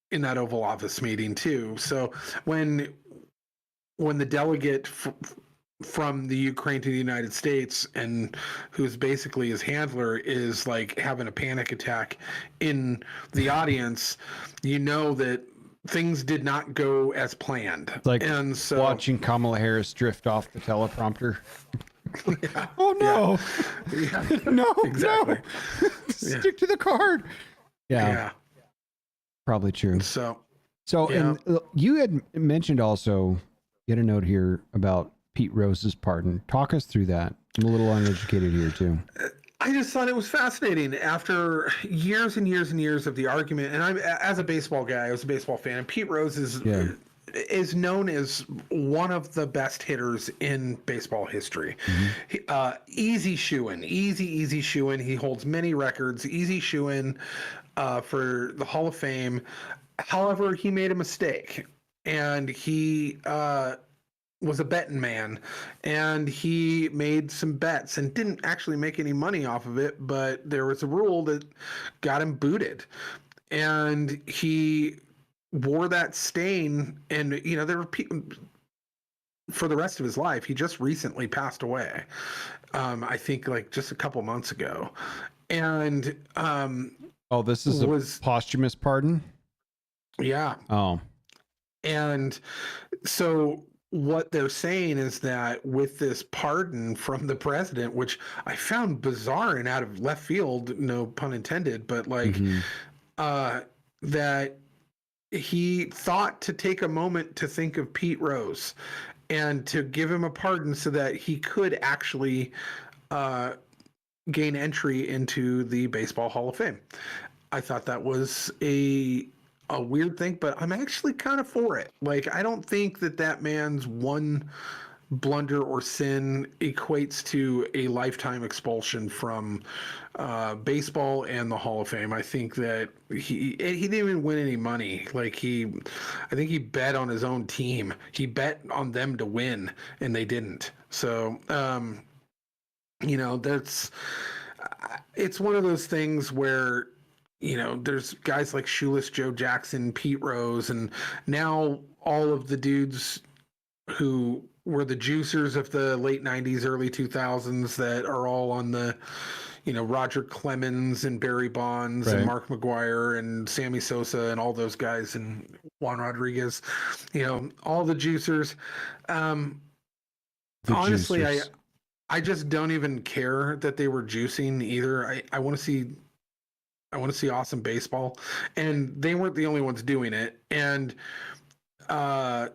In that Oval Office meeting too. So when the delegate from the Ukraine to the United States, and who's basically his handler, is like having a panic attack in the audience, you know that things did not go as planned. Like, and so watching Kamala Harris drift off the teleprompter. Yeah. Oh no. Yeah. No, exactly. No. Stick to the card. Yeah. Probably true. So and you had mentioned also, you had a note here about Pete Rose's pardon. Talk us through that. I'm a little uneducated here too. I just thought it was fascinating after years and years and years of the argument. And I'm, as a baseball guy, I was a baseball fan, and Pete Rose is known as one of the best hitters in baseball history. Easy shoo-in. He holds many records. Easy shoo-in for the Hall of Fame. However, he made a mistake, and he was a betting man, and he made some bets and didn't actually make any money off of it, but there was a rule that got him booted, and he wore that stain. And there were people for the rest of his life. He just recently passed away, I think like just a couple months ago. And this is a posthumous pardon. Yeah. And so what they're saying is that with this pardon from the president, which I found bizarre and out of left field, no pun intended, but like that he thought to take a moment to think of Pete Rose and to give him a pardon so that he could actually gain entry into the Baseball Hall of Fame. I thought that was a weird thing, but I'm actually kind of for it. Like, I don't think that man's one blunder or sin equates to a lifetime expulsion from baseball and the Hall of Fame. I think that he didn't even win any money. Like, I think he bet on his own team. He bet on them to win, and they didn't. So, it's one of those things where, there's guys like Shoeless Joe Jackson, Pete Rose, and now all of the dudes who were the juicers of the late 90s, early 2000s that are all on the, Roger Clemens and Barry Bonds and Mark McGwire and Sammy Sosa and all those guys and Juan Rodriguez, all the juicers. Honestly, juicers. I just don't even care that they were juicing either. I want to see awesome baseball, and they weren't the only ones doing it. And to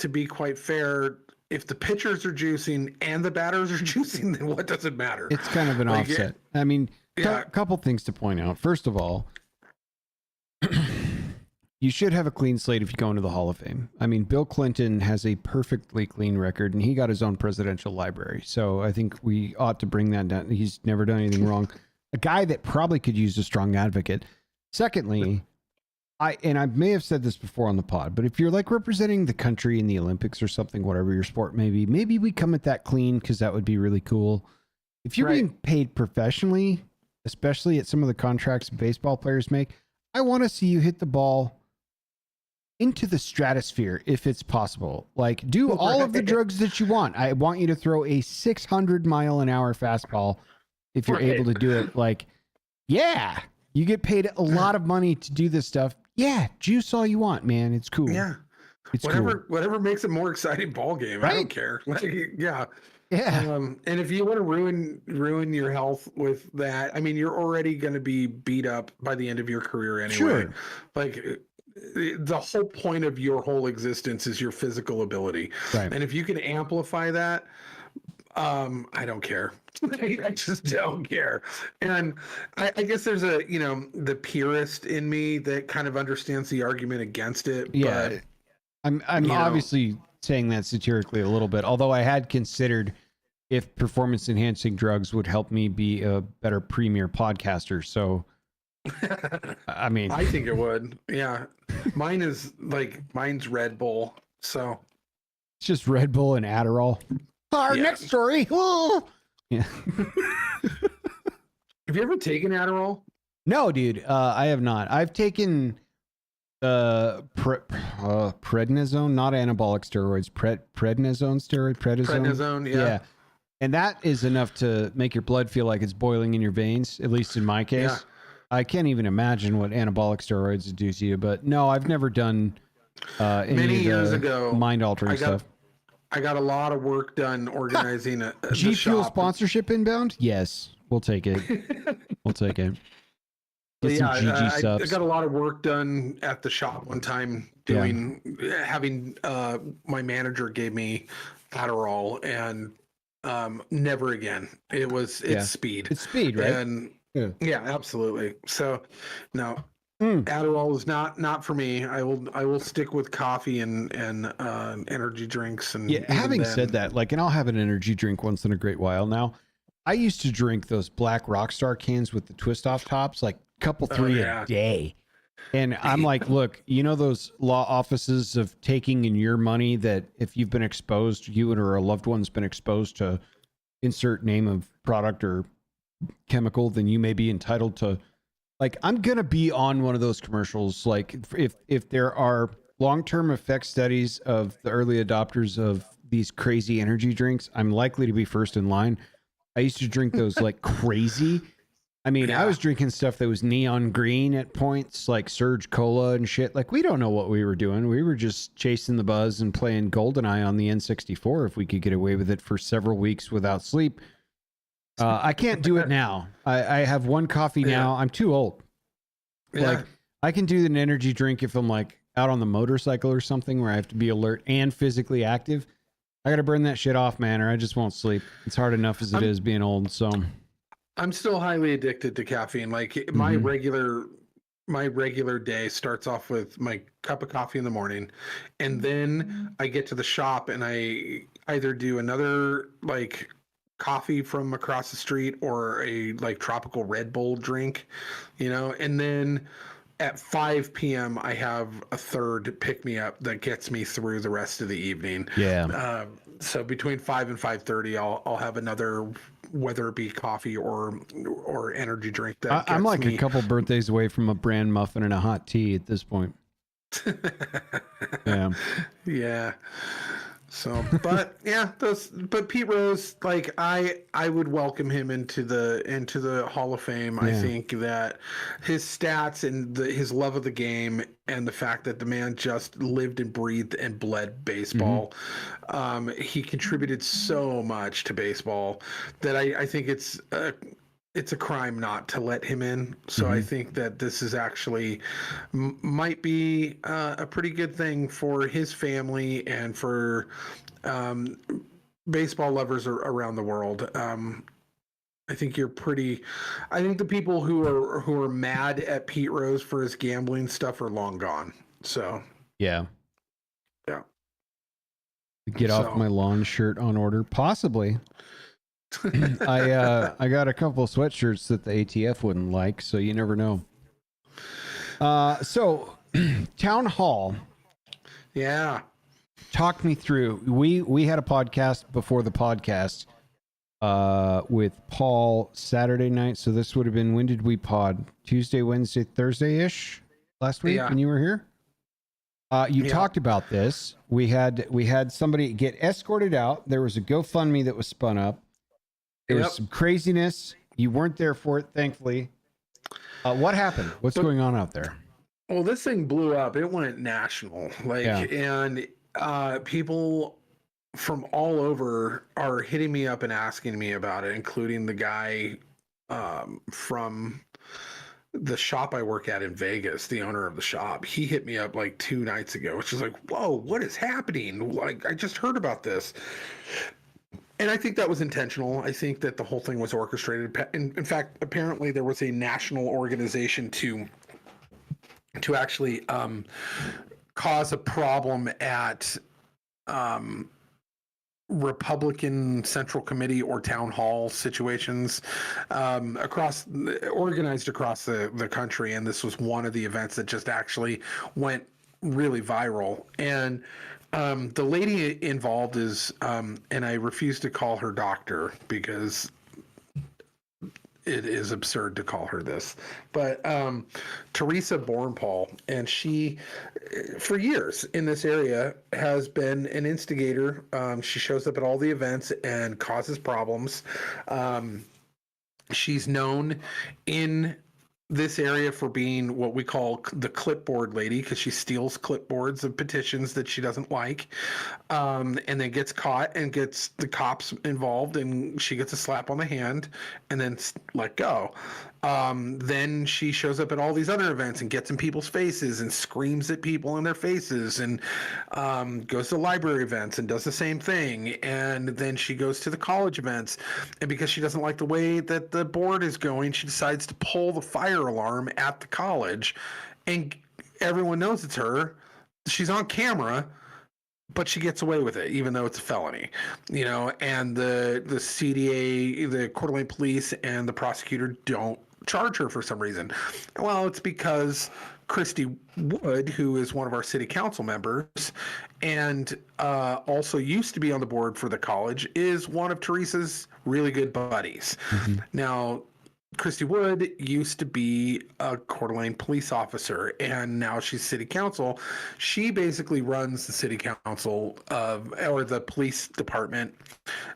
be quite fair, if the pitchers are juicing and the batters are juicing, then what does it matter? It's kind of an offset. I mean, a couple things to point out. First of all, You should have a clean slate if you go into the Hall of Fame. I mean, Bill Clinton has a perfectly clean record, and he got his own presidential library. So I think we ought to bring that down. He's never done anything wrong. A guy that probably could use a strong advocate. Secondly, I may have said this before on the pod, but if you're like representing the country in the Olympics or something, whatever your sport may be, maybe we come at that clean because that would be really cool. If you're being paid professionally, especially at some of the contracts baseball players make, I want to see you hit the ball into the stratosphere if it's possible. Like, do all of the drugs that you want. I want you to throw a 600-mile-an-hour fastball if you're able to do it. Like, yeah, you get paid a lot of money to do this stuff. Yeah, juice all you want, man. It's cool. Yeah, it's whatever makes a more exciting ball game. Right? I don't care. Like, yeah. And if you want to ruin your health with that, I mean, you're already going to be beat up by the end of your career anyway. Sure. Like, the whole point of your whole existence is your physical ability. Right. And if you can amplify that, I don't care. I just don't care. And I guess there's the purist in me that kind of understands the argument against it. Yeah. But, I'm obviously saying that satirically a little bit, although I had considered if performance enhancing drugs would help me be a better premier podcaster. So, I mean, I think it would. Yeah. Mine's Red Bull. So it's just Red Bull and Adderall. Our next story. Oh. Yeah. Have you ever taken Adderall? No, dude. I have not. I've taken prednisone, not anabolic steroids. Prednisone. Yeah. And that is enough to make your blood feel like it's boiling in your veins, at least in my case. Yeah. I can't even imagine what anabolic steroids do to you, but no, I've never done many years ago mind-altering stuff. I got a lot of work done organizing a G Fuel sponsorship inbound. Yes, we'll take it. We'll take it. I got a lot of work done at the shop one time having my manager gave me Adderall and never again. It's speed. It's speed, right? And yeah, absolutely. So no, Adderall is not for me. I will stick with coffee and energy drinks. And having said that, and I'll have an energy drink once in a great while now. I used to drink those black Rockstar cans with the twist off tops, like couple 3 a day. And I'm like, look, those law offices of taking in your money that if you've been exposed, you or a loved one's been exposed to insert name of product or chemical, then you may be entitled to, I'm going to be on one of those commercials. Like if there are long-term effect studies of the early adopters of these crazy energy drinks, I'm likely to be first in line. I used to drink those like crazy. I mean, I was drinking stuff that was neon green at points, like Surge Cola and shit. Like, we don't know what we were doing. We were just chasing the buzz and playing GoldenEye on the N64 if we could get away with it for several weeks without sleep. I can't do it now. I have one coffee now. I'm too old. Yeah. I can do an energy drink if I'm out on the motorcycle or something where I have to be alert and physically active. I got to burn that shit off, man, or I just won't sleep. It's hard enough as it is being old. So I'm still highly addicted to caffeine. My regular day starts off with my cup of coffee in the morning, and then I get to the shop and I either do another coffee from across the street or a tropical Red Bull drink, and then at 5 p.m. I have a third pick me up that gets me through the rest of the evening. Yeah. So between 5 and 5:30, I'll have another, whether it be coffee or energy drink. I'm a couple birthdays away from a bran muffin and a hot tea at this point. Yeah. Yeah. So, but Pete Rose, I would welcome him into the Hall of Fame. Yeah. I think that his stats and his love of the game and the fact that the man just lived and breathed and bled baseball, he contributed so much to baseball that I think it's a crime not to let him in. So I think that this is actually might be a pretty good thing for his family and for baseball lovers around the world. I think you're pretty. I think the people who are mad at Pete Rose for his gambling stuff are long gone. So yeah. Yeah. Get off my lawn shirt on order, possibly. I got a couple of sweatshirts that the ATF wouldn't like, so you never know. So Town Hall. Yeah. Talk me through. We had a podcast before the podcast with Paul Saturday night. So this would have been, when did we pod? Tuesday, Wednesday, Thursday-ish last week when you were here? You talked about this. We had somebody get escorted out. There was a GoFundMe that was spun up. There was some craziness. You weren't there for it, thankfully. What happened? What's going on out there? Well, this thing blew up. It went national. And people from all over are hitting me up and asking me about it, including the guy from the shop I work at in Vegas, the owner of the shop. He hit me up like 2 nights ago, which is like, whoa, what is happening? Like, I just heard about this. And I think that was intentional. I think that the whole thing was orchestrated. In fact, apparently there was a national organization to actually cause a problem at Republican Central Committee or town hall situations organized across the country. And this was one of the events that just actually went really viral. And the lady involved is, and I refuse to call her doctor because it is absurd to call her this, but Teresa Bornpaul, and she, for years in this area, has been an instigator. She shows up at all the events and causes problems. She's known in this area for being what we call the clipboard lady, because she steals clipboards of petitions that she doesn't like, and then gets caught and gets the cops involved, and she gets a slap on the hand and then let go. Then she shows up at all these other events and gets in people's faces and screams at people in their faces, and goes to library events and does the same thing. And then she goes to the college events, and because she doesn't like the way that the board is going, she decides to pull the fire alarm at the college, and everyone knows it's her. She's on camera, but she gets away with it, even though it's a felony, and the CDA, the Coeur d'Alene police, and the prosecutor don't charge her for some reason. Well, it's because Christy Wood, who is one of our city council members and also used to be on the board for the college, is one of Teresa's really good buddies. Mm-hmm. Now, Christy Wood used to be a Coeur d'Alene police officer, and now she's city council. She basically runs the city council or the police department.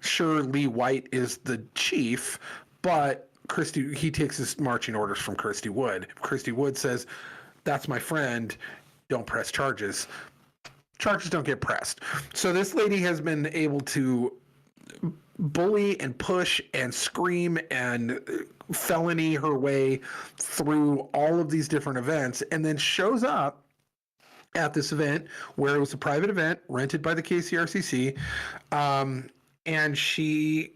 Sure, Lee White is the chief, but he takes his marching orders from Christy Wood. If Christy Wood says, "That's my friend, don't press charges," charges don't get pressed. So this lady has been able to bully and push and scream and felony her way through all of these different events, and then shows up at this event where it was a private event rented by the KCRCC, and she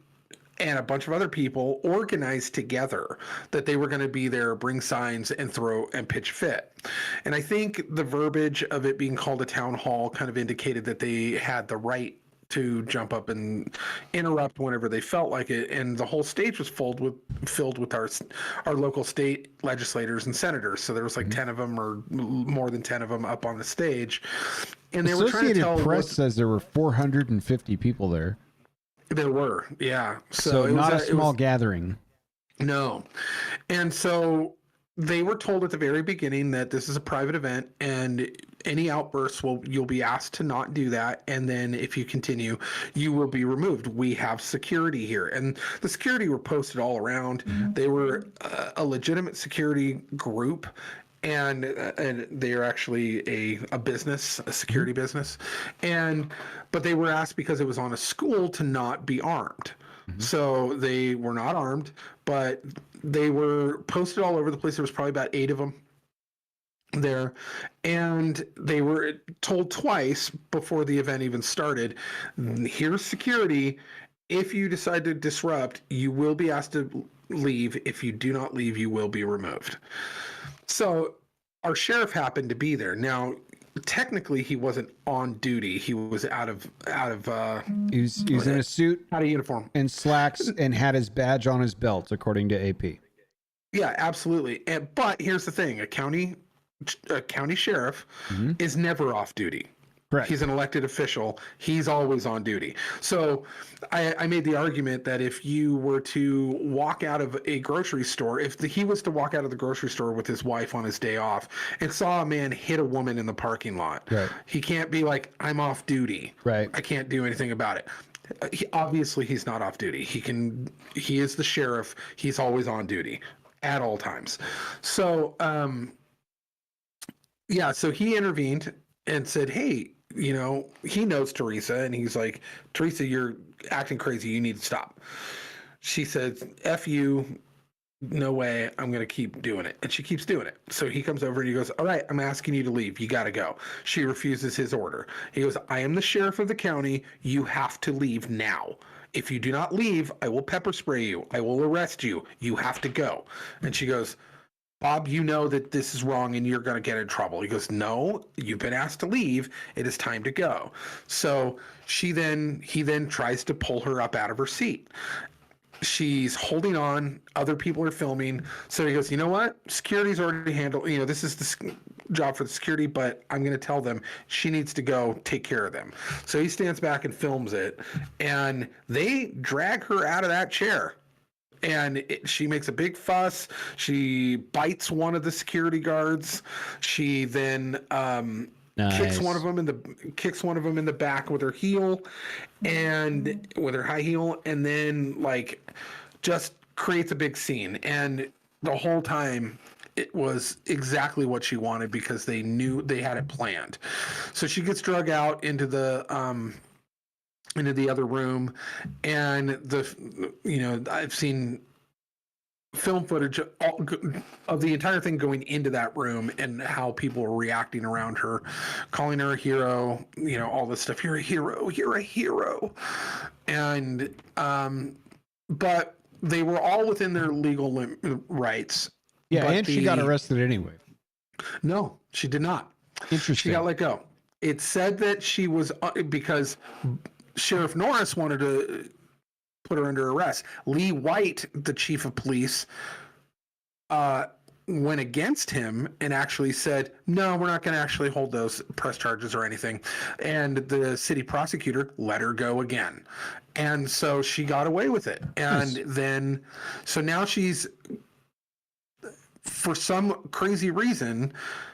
and a bunch of other people organized together that they were going to be there, bring signs, and throw and pitch fit. And I think the verbiage of it being called a town hall kind of indicated that they had the right to jump up and interrupt whenever they felt like it. And the whole stage was filled with our local state legislators and senators. So there was like 10 of them, or more than 10 of them, up on the stage. And they were trying to tell. Press says there were 450 people there. There were, yeah. So not a small gathering. No. And so they were told at the very beginning that this is a private event, and any outbursts you'll be asked to not do that. And then if you continue, you will be removed. We have security here. And the security were posted all around. Mm-hmm. They were a legitimate security group. And they are actually a business, a security business, but they were asked, because it was on a school, to not be armed. Mm-hmm. So they were not armed, but they were posted all over the place. There was probably about 8 of them there, and they were told twice before the event even started, "Here's security, if you decide to disrupt, you will be asked to leave. If you do not leave, you will be removed. So our sheriff happened to be there. Now, technically, he wasn't on duty. He was out of. He was in a suit, out of uniform, and slacks, and had his badge on his belt, according to AP. Yeah, absolutely. But here's the thing: a county sheriff is never off duty. Correct. He's an elected official. He's always on duty. So I made the argument that if you were to walk out of a grocery store, he was to walk out of the grocery store with his wife on his day off and saw a man hit a woman in the parking lot, right, he can't be like, I'm off duty. Right. I can't do anything about it. Obviously, he's not off duty. He is the sheriff. He's always on duty at all times. So, yeah, so he intervened and said, hey, he knows Teresa, and he's like, Teresa, you're acting crazy. You need to stop. She says, F you, no way, I'm going to keep doing it. And she keeps doing it. So he comes over and he goes, all right, I'm asking you to leave. You got to go. She refuses his order. He goes, I am the sheriff of the county. You have to leave now. If you do not leave, I will pepper spray you. I will arrest you. You have to go. And she goes, Bob, you know that this is wrong and you're going to get in trouble. He goes, no, you've been asked to leave. It is time to go. So he then tries to pull her up out of her seat. She's holding on. Other people are filming. So he goes, you know what? Security's already handled. This is the job for the security, but I'm going to tell them she needs to go take care of them. So he stands back and films it, and they drag her out of that chair. And she makes a big fuss. She bites one of the security guards. She then kicks one of them in the back with her heel, and with her high heel, and then just creates a big scene. And the whole time, it was exactly what she wanted because they knew they had it planned. So she gets drug out into the other room, and I've seen film footage of the entire thing going into that room and how people were reacting around her, calling her a hero, all this stuff. You're a hero. And but they were all within their legal rights. Yeah, and she got arrested anyway. No, she did not. Interesting. She got let go. It said that she was because Sheriff Norris wanted to put her under arrest. Lee White, the chief of police, went against him and actually said, no, we're not going to actually hold those press charges or anything. And the city prosecutor let her go again. And so she got away with it. And then, so now she's, for some crazy reason,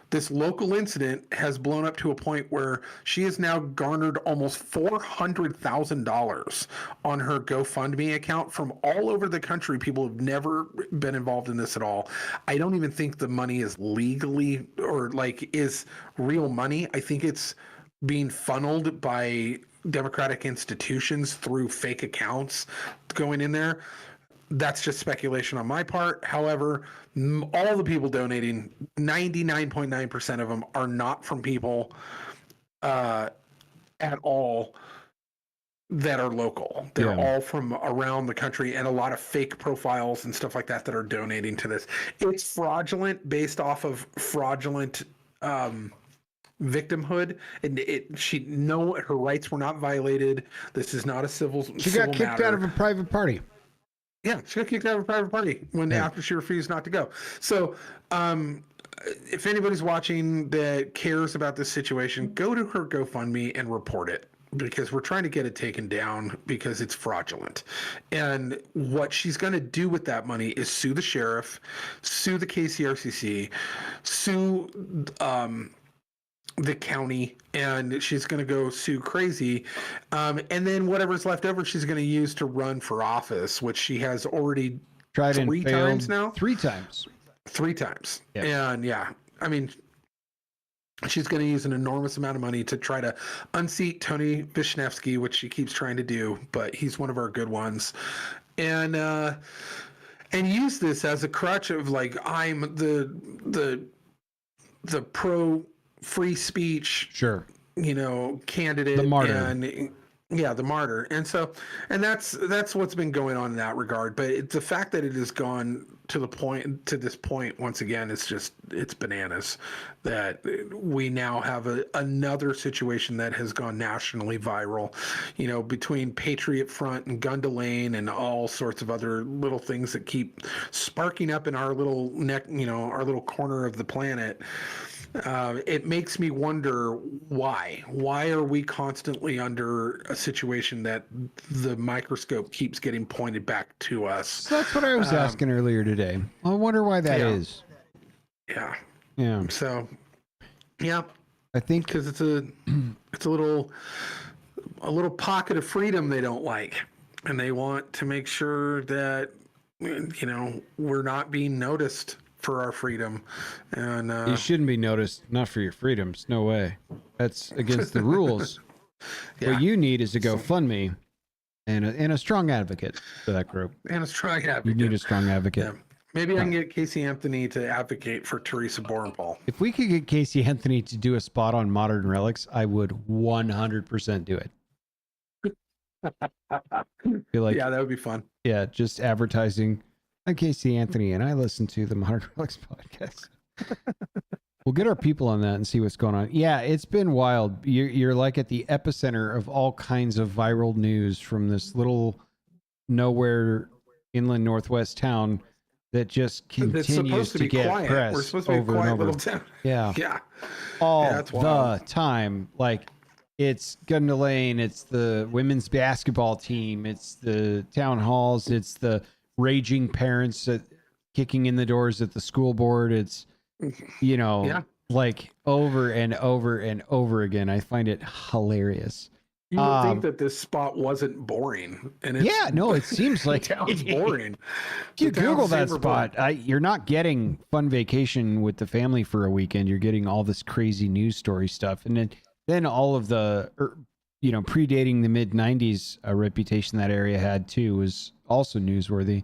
this local incident has blown up to a point where she has now garnered almost $400,000 on her GoFundMe account from all over the country. People have never been involved in this at all. I don't even think the money is legally or is real money. I think it's being funneled by Democratic institutions through fake accounts going in there. That's just speculation on my part. However, all the people donating, 99.9% of them are not from people at all that are local. They're all from around the country, and a lot of fake profiles and stuff like that are donating to this. It's fraudulent based off of fraudulent victimhood, and her rights were not violated. This is not a civil. She got kicked out of a private party. Yeah, she got kicked out of a private party after she refused not to go. So, if anybody's watching that cares about this situation, go to her GoFundMe and report it, because we're trying to get it taken down because it's fraudulent. And what she's going to do with that money is sue the sheriff, sue the KCRCC, sue the county, and she's going to go sue crazy. And then whatever's left over, she's going to use to run for office, which she has already tried three times now. 3 times. 3 times. Yep. And she's going to use an enormous amount of money to try to unseat Tony Vishnevsky, which she keeps trying to do, but he's one of our good ones. And use this as a crutch of I'm the pro free speech, sure, candidate, the martyr. and Yeah, the martyr. And so, and that's what's been going on in that regard. But the fact that it has gone to this point once again, it's bananas that we now have another situation that has gone nationally viral, between Patriot Front and Gun to Lane and all sorts of other little things that keep sparking up in our little our little corner of the planet. It makes me wonder why. Why are we constantly under a situation that the microscope keeps getting pointed back to us? So that's what I was asking earlier today. I wonder why that is. Yeah. Yeah. So, yeah, I think because it's a little pocket of freedom they don't like, and they want to make sure that we're not being noticed for our freedom. And you shouldn't be noticed, not for your freedoms. No way. That's against the rules. Yeah. What you need is a GoFundMe and a strong advocate for that group. And a strong advocate. You need a strong advocate. Yeah. Maybe I can get Casey Anthony to advocate for Teresa Borenpal. If we could get Casey Anthony to do a spot on Modern Relics, I would 100% do it. Feel like, yeah, that would be fun. Yeah, just advertising. I'm Casey Anthony, and I listen to the Modern Relics podcast. We'll get our people on that and see what's going on. Yeah, it's been wild. You're like at the epicenter of all kinds of viral news from this little nowhere inland northwest town that just continues to get quiet. press We're supposed to be over a quiet and over. little town. Yeah, Yeah, all that's the wild. time. Like, it's Gun to Lane, it's the women's basketball team, it's the town halls, it's the raging parents kicking in the doors at the school board. It's like over and over and over again. I find it hilarious. You would think that this spot wasn't boring, and it seems like the town's boring. If you Google that spot, you're not getting fun vacation with the family for a weekend. You're getting all this crazy news story stuff, and then all of the predating the mid 90s reputation that area had too was also newsworthy.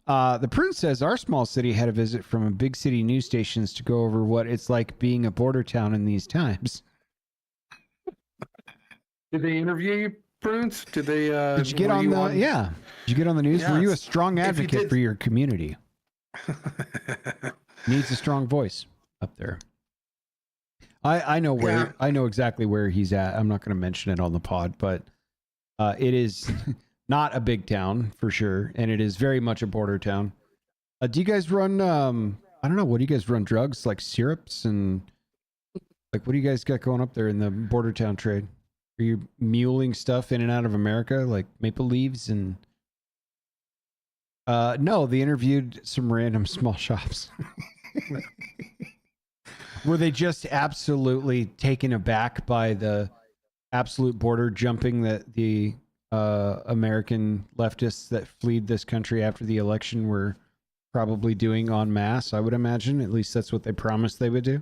The Prune says our small city had a visit from a big city news stations to go over what it's like being a border town in these times. Did they interview you, Prunes? Did they? Did you get on the? Yeah. Did you get on the news? Yes. Were you a strong advocate for your community? Needs a strong voice up there. I know where. Yeah. I know exactly where he's at. I'm not going to mention it on the pod, but it is not a big town for sure, and it is very much a border town. Do you guys run? I don't know. What do you guys run? Drugs like syrups and like what do you guys got going up there in the border town trade? Are you muling stuff in and out of America like maple leaves and? No, they interviewed some random small shops. Were they just absolutely taken aback by the absolute border jumping that the American leftists that fled this country after the election were probably doing en masse? I would imagine. At least that's what they promised they would do.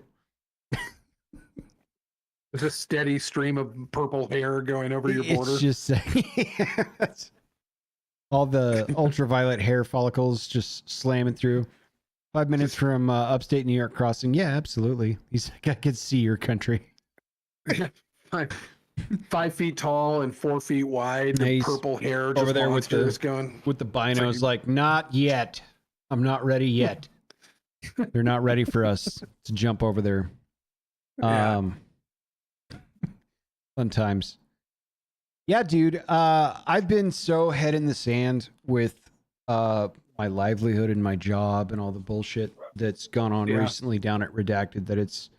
There's a steady stream of purple hair going over your border. It's just all the ultraviolet hair follicles just slamming through. 5 minutes from upstate New York crossing. Yeah, absolutely. He's like, I can see your country. 5 feet tall and 4 feet wide. The purple hair just over there with the binos. Like, not yet. I'm not ready yet. They're not ready for us to jump over there. Fun times. Yeah, dude. I've been so head in the sand with my livelihood and my job and all the bullshit that's gone on recently down at Redacted that it's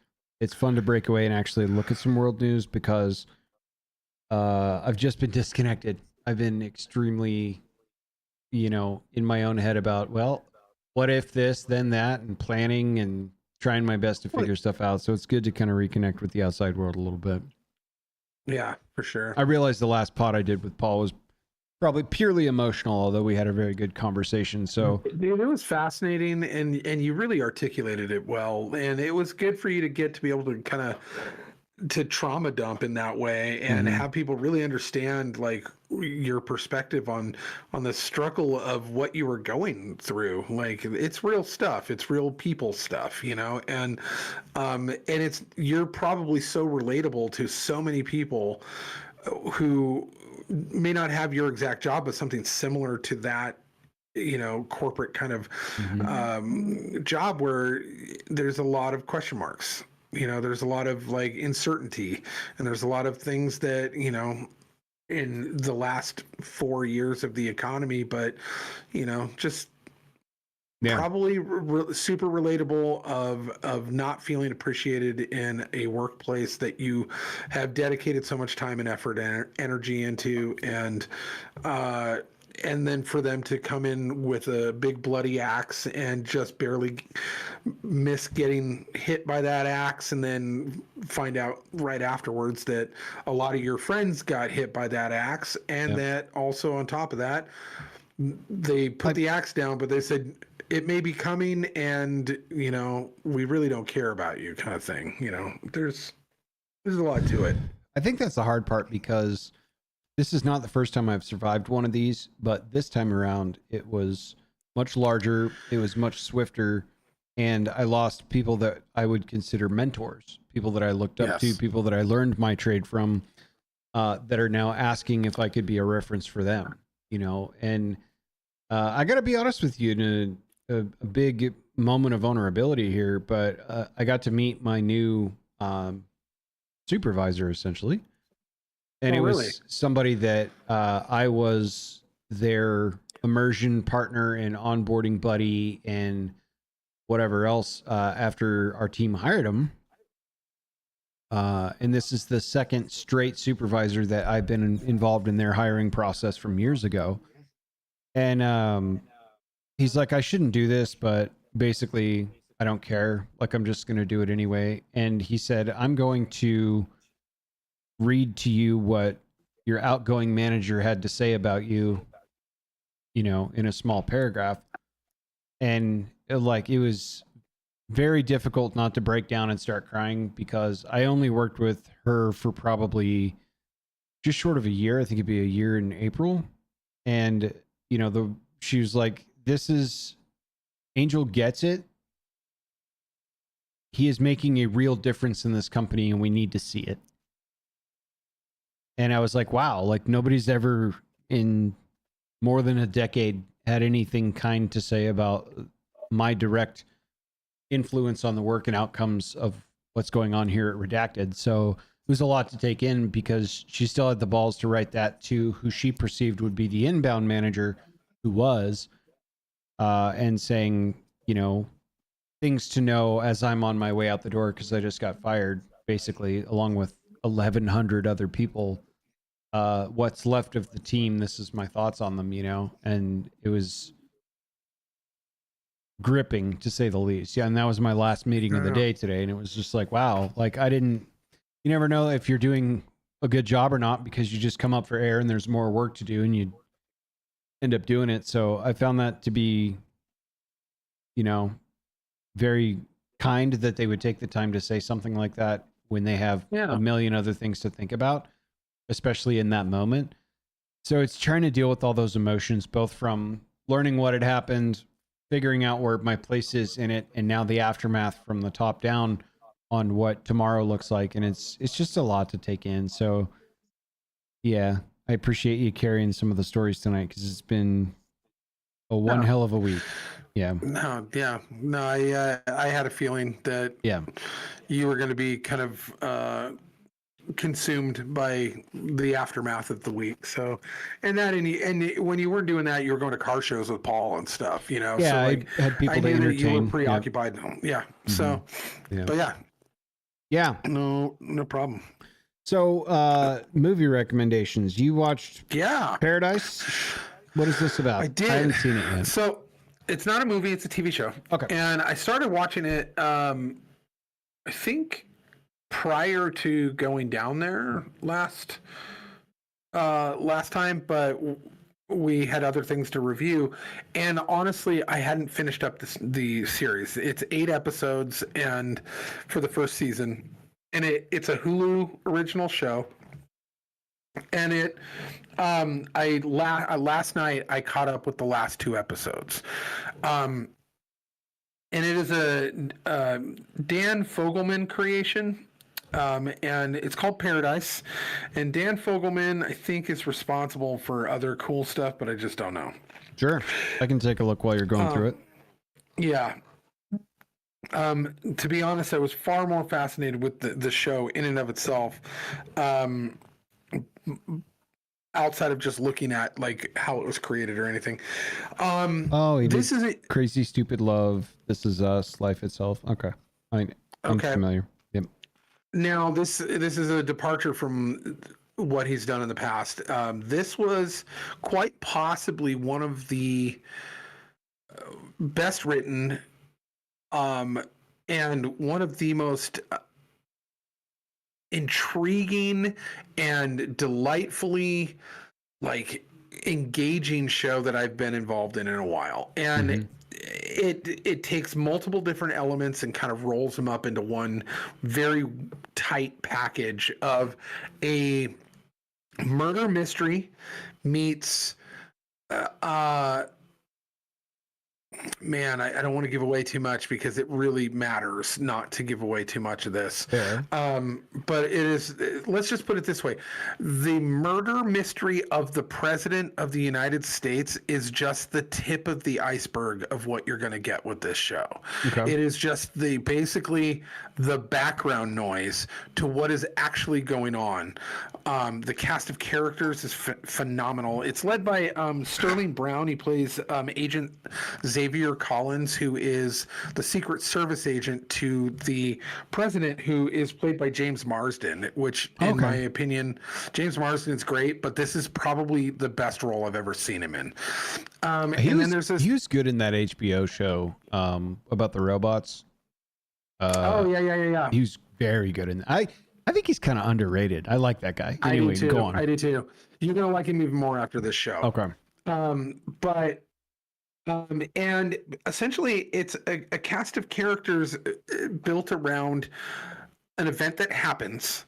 fun to break away and actually look at some world news because I've just been disconnected. I've been extremely, in my own head about, well, what if this, then that, and planning and trying my best to figure stuff out. So it's good to kind of reconnect with the outside world a little bit. Yeah, for sure. I realized the last pod I did with Paul was probably purely emotional, although we had a very good conversation. So, dude, it was fascinating, and you really articulated it well, and it was good for you to get to be able to kind of to trauma dump in that way and have people really understand like your perspective on the struggle of what you were going through. Like, it's real stuff, it's real people stuff, and you're probably so relatable to so many people who may not have your exact job, but something similar to that, corporate kind of job where there's a lot of question marks. There's a lot of like uncertainty, and there's a lot of things that, in the last 4 years of the economy, but, just probably super relatable of not feeling appreciated in a workplace that you have dedicated so much time and effort and energy into, and then for them to come in with a big bloody axe and just barely miss getting hit by that axe, and then find out right afterwards that a lot of your friends got hit by that axe, and that also on top of that, they put the axe down, but they said it may be coming, and we really don't care about you, kind of thing. There's a lot to it. I think that's the hard part, because this is not the first time I've survived one of these, but this time around it was much larger, it was much swifter, and I lost people that I would consider mentors, people that I looked up to, people that I learned my trade from, that are now asking if I could be a reference for them, and I got to be honest with you, in a big moment of vulnerability here, but I got to meet my new supervisor, essentially. And it was somebody that I was their immersion partner and onboarding buddy and whatever else after our team hired him. And this is the second straight supervisor that I've been involved in their hiring process from years ago. And he's like, I shouldn't do this, but basically I don't care. Like, I'm just going to do it anyway. And he said, I'm going to read to you what your outgoing manager had to say about you, in a small paragraph. And it was very difficult not to break down and start crying, because I only worked with her for probably just short of a year. I think it'd be a year in April. And, she was like, this is, Angel gets it. He is making a real difference in this company, and we need to see it. And I was like, wow, like nobody's ever in more than a decade had anything kind to say about my direct influence on the work and outcomes of what's going on here at Redacted. So it was a lot to take in, because she still had the balls to write that to who she perceived would be the inbound manager, who was, and saying, things to know as I'm on my way out the door, because I just got fired, basically, along with 1,100 other people. What's left of the team, this is my thoughts on them, and it was gripping, to say the least. Yeah, and that was my last meeting of the day today, and it was just like, wow, like you never know if you're doing a good job or not, because you just come up for air and there's more work to do, and you end up doing it. So I found that to be, very kind that they would take the time to say something like that when they have a million other things to think about, especially in that moment. So it's trying to deal with all those emotions, both from learning what had happened, figuring out where my place is in it, and now the aftermath from the top down on what tomorrow looks like. And it's just a lot to take in. So yeah, I appreciate you carrying some of the stories tonight, because it's been one hell of a week. Yeah. No, I had a feeling that you were going to be kind of consumed by the aftermath of the week. So, and when you weren't doing that, you were going to car shows with Paul and stuff, Yeah, so like, I had people I to knew that entertain. you were preoccupied. Yeah. Mm-hmm. So, but yeah, no problem. So, movie recommendations. You watched Paradise? What is this about? I did. I haven't seen it yet. So, it's not a movie, it's a TV show. Okay. And I started watching it, I think prior to going down there last time, but we had other things to review. And honestly, I hadn't finished up the series. It's 8 episodes and for the first season. And it's a Hulu original show. And last night I caught up with the last 2 episodes. And it is a Dan Fogelman creation. and it's called Paradise. And Dan Fogelman, I think, is responsible for other cool stuff, but I just don't know. Sure, I can take a look while you're going through it. Yeah. To be honest, I was far more fascinated with the show in and of itself, outside of just looking at like how it was created or anything. This is Crazy Stupid Love, This Is Us, Life Itself. Okay, I'm familiar. Yep. Now this is a departure from what he's done in the past. This was quite possibly one of the best written, and one of the most intriguing and delightfully like engaging show that I've been involved in a while. And it takes multiple different elements and kind of rolls them up into one very tight package of a murder mystery meets man, I don't want to give away too much because it really matters not to give away too much of this. Yeah. But it is, let's just put it this way. The murder mystery of the President of the United States is just the tip of the iceberg of what you're going to get with this show. Okay. It is just basically the background noise to what is actually going on. The cast of characters is phenomenal. It's led by Sterling Brown. He plays Agent Xavier Collins, who is the Secret Service agent to the president, who is played by James Marsden, which in my opinion, James Marsden's great, but this is probably the best role I've ever seen him in. He was good in that HBO show about the robots. Yeah. He was very good in that. I think he's kind of underrated. I like that guy. Anyway, I do too. Go on. I do too. You're going to like him even more after this show. Okay. And essentially it's a cast of characters built around an event that happens,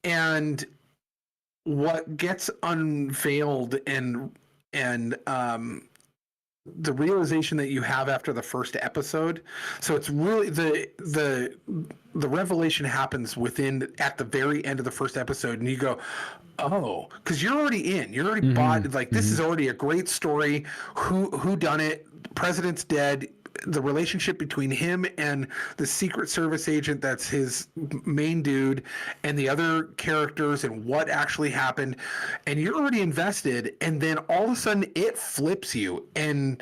and what gets unveiled and the realization that you have after the first episode. So it's really the revelation happens at the very end of the first episode, and you go, oh, because you're already in. You're already bought. Like this is already a great story. Who done it? President's dead. The relationship between him and the Secret Service agent that's his main dude, and the other characters, and what actually happened, and you're already invested, and then all of a sudden it flips you, and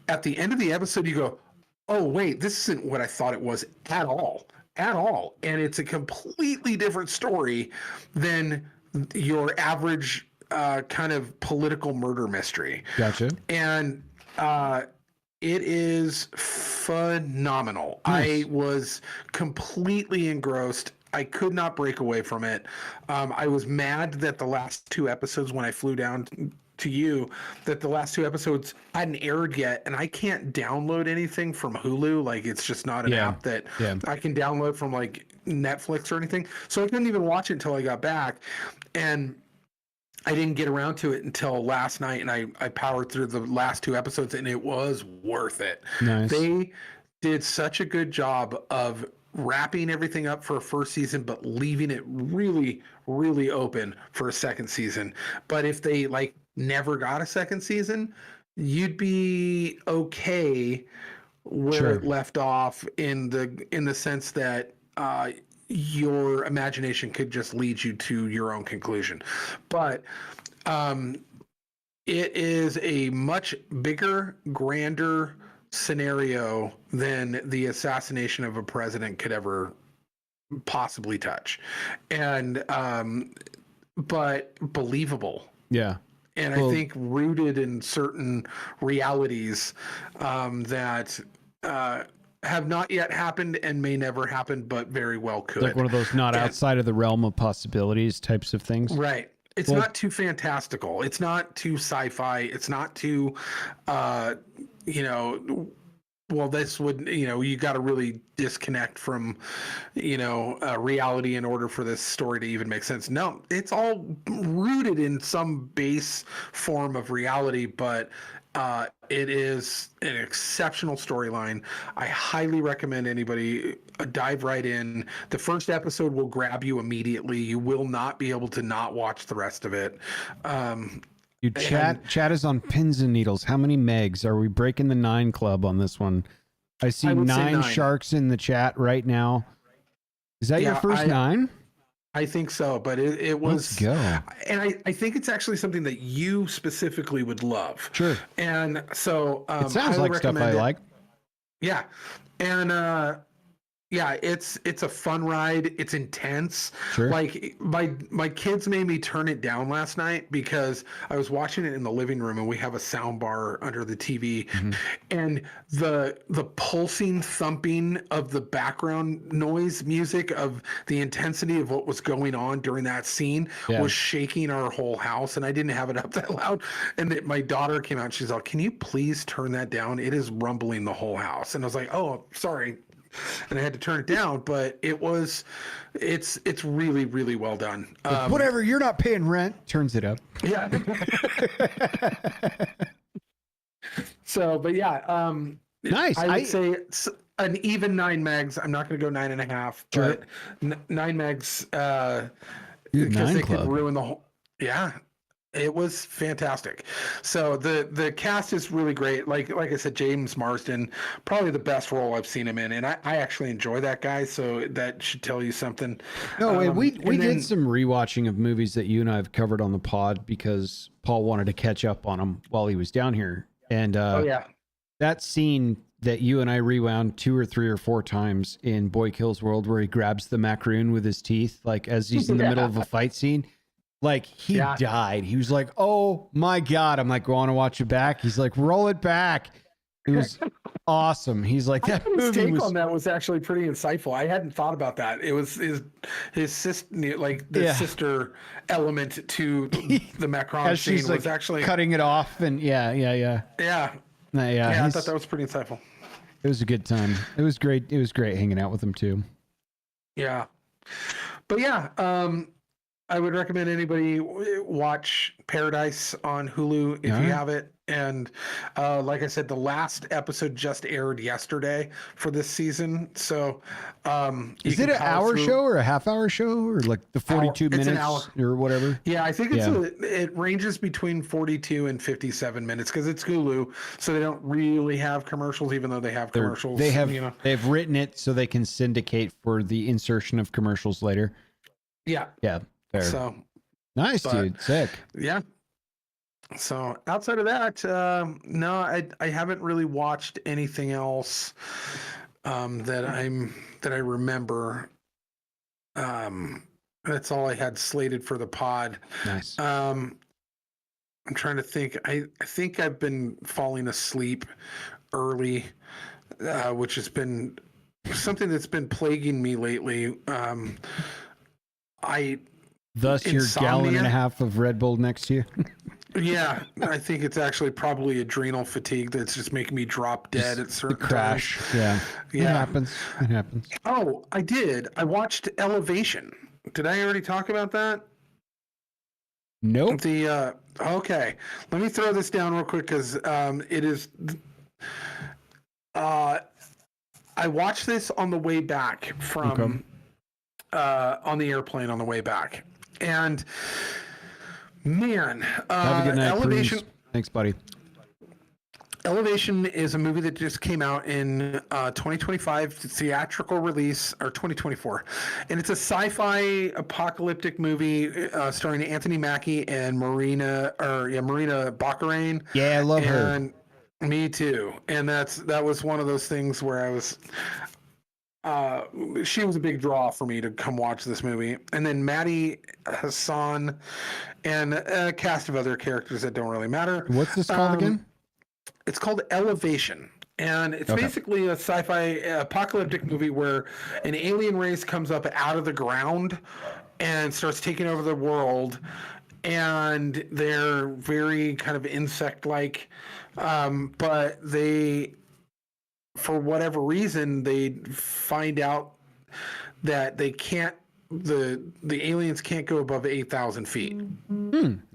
at the end of the episode you go, oh wait, this isn't what I thought it was at all, and it's a completely different story than your average kind of political murder mystery. Gotcha. And it is phenomenal. Nice. I was completely engrossed. I could not break away from it. I was mad that the last two episodes, when I flew down to you, that the last two episodes hadn't aired yet, and I can't download anything from Hulu. Like, it's just not an app that I can download from like Netflix or anything. So I couldn't even watch it until I got back. And I didn't get around to it until last night, and I powered through the last two episodes, and it was worth it. Nice. They did such a good job of wrapping everything up for a first season, but leaving it really, really open for a second season. But if they like never got a second season, you'd be okay where it left off in the sense that your imagination could just lead you to your own conclusion. But it is a much bigger, grander scenario than the assassination of a president could ever possibly touch. And but believable. Yeah. And I think rooted in certain realities that have not yet happened and may never happen, but very well could. Like one of those not outside of the realm of possibilities types of things. Right. It's not too fantastical. It's not too sci-fi. It's not too, this would, you got to really disconnect from, reality in order for this story to even make sense. No, it's all rooted in some base form of reality, but It is an exceptional storyline. I highly recommend anybody dive right in. The first episode will grab you immediately. You will not be able to not watch the rest of it. Chat is on pins and needles. How many megs? Are we breaking the 9 club on this one? I see 9 sharks in the chat right now. Is that your first 9? I think so, but it was. Let's go. And I think it's actually something that you specifically would love. Sure. And so it sounds like stuff I like. Yeah. And yeah, it's a fun ride. It's intense. Sure. Like my kids made me turn it down last night because I was watching it in the living room and we have a sound bar under the TV, and the pulsing thumping of the background noise music of the intensity of what was going on during that scene was shaking our whole house, and I didn't have it up that loud. And my daughter came out and she's like, "Can you please turn that down? It is rumbling the whole house." And I was like, "Oh, sorry." And I had to turn it down, but it's really, really well done. Whatever, you're not paying rent. Turns it up. Yeah. So, but yeah, nice. I would say it's an even 9 megs. I'm not going to go 9.5, but 9 megs, because they could ruin the whole. Yeah. It was fantastic. So the cast is really great. Like I said, James Marsden, probably the best role I've seen him in, and I actually enjoy that guy. So that should tell you something. No, we did some rewatching of movies that you and I have covered on the pod because Paul wanted to catch up on them while he was down here. And that scene that you and I rewound 2 or 3 or 4 times in Boy Kills World, where he grabs the macaroon with his teeth, like as he's in the middle of a fight scene. Like he died. He was like, "Oh my God." I'm like, "Go on and watch it back." He's like, "Roll it back." It was awesome. He's like, "That movie on that was actually pretty insightful." I hadn't thought about that. It was his sister, like the sister element to the Macron scene was like actually cutting it off, and yeah. I thought that was pretty insightful. It was a good time. It was great. It was great hanging out with him too. Yeah, but yeah. I would recommend anybody watch Paradise on Hulu if you have it. And like I said, the last episode just aired yesterday for this season. So is it an hour show or a half-hour show or like the 42 minutes or whatever? Yeah, I think it ranges between 42 and 57 minutes because it's Hulu, so they don't really have commercials, even though they have commercials. They've written it so they can syndicate for the insertion of commercials later. Yeah. Yeah. Fair. So nice, dude. Sick. Yeah. So outside of that, no, I haven't really watched anything else that I remember. That's all I had slated for the pod. Nice. I'm trying to think. I think I've been falling asleep early, which has been something that's been plaguing me lately. Thus, your gallon and a half of Red Bull next to you. Yeah, I think it's actually probably adrenal fatigue that's just making me drop dead at certain crash. times. Yeah, it happens. It happens. Oh, I did. I watched Elevation. Did I already talk about that? Nope. Okay. Let me throw this down real quick because it is. I watched this on the way back from. On the airplane on the way back. And man, have a good night, Elevation. Bruce. Thanks, buddy. Elevation is a movie that just came out in 2025 theatrical release, or 2024, and it's a sci-fi apocalyptic movie starring Anthony Mackie and Marina Baccarin. Yeah, I love her. Me too. And that was one of those things where I was. She was a big draw for me to come watch this movie. And then Maddie Hassan and a cast of other characters that don't really matter. What's this called again? It's called Elevation. And it's basically a sci-fi apocalyptic movie where an alien race comes up out of the ground and starts taking over the world. And they're very kind of insect-like. But they... for whatever reason, they find out that they can't the aliens can't go above 8,000 feet.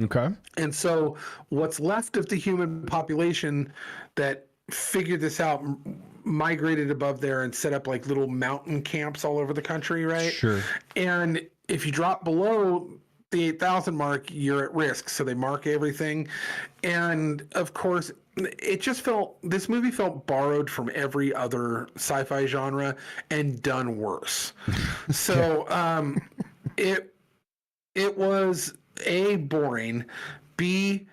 Okay. And so what's left of the human population that figured this out migrated above there and set up like little mountain camps all over the country, right? Sure. And if you drop below the 8,000 mark, you're at risk. So they mark everything. And of course, this movie felt borrowed from every other sci-fi genre and done worse. So it was A, boring, B,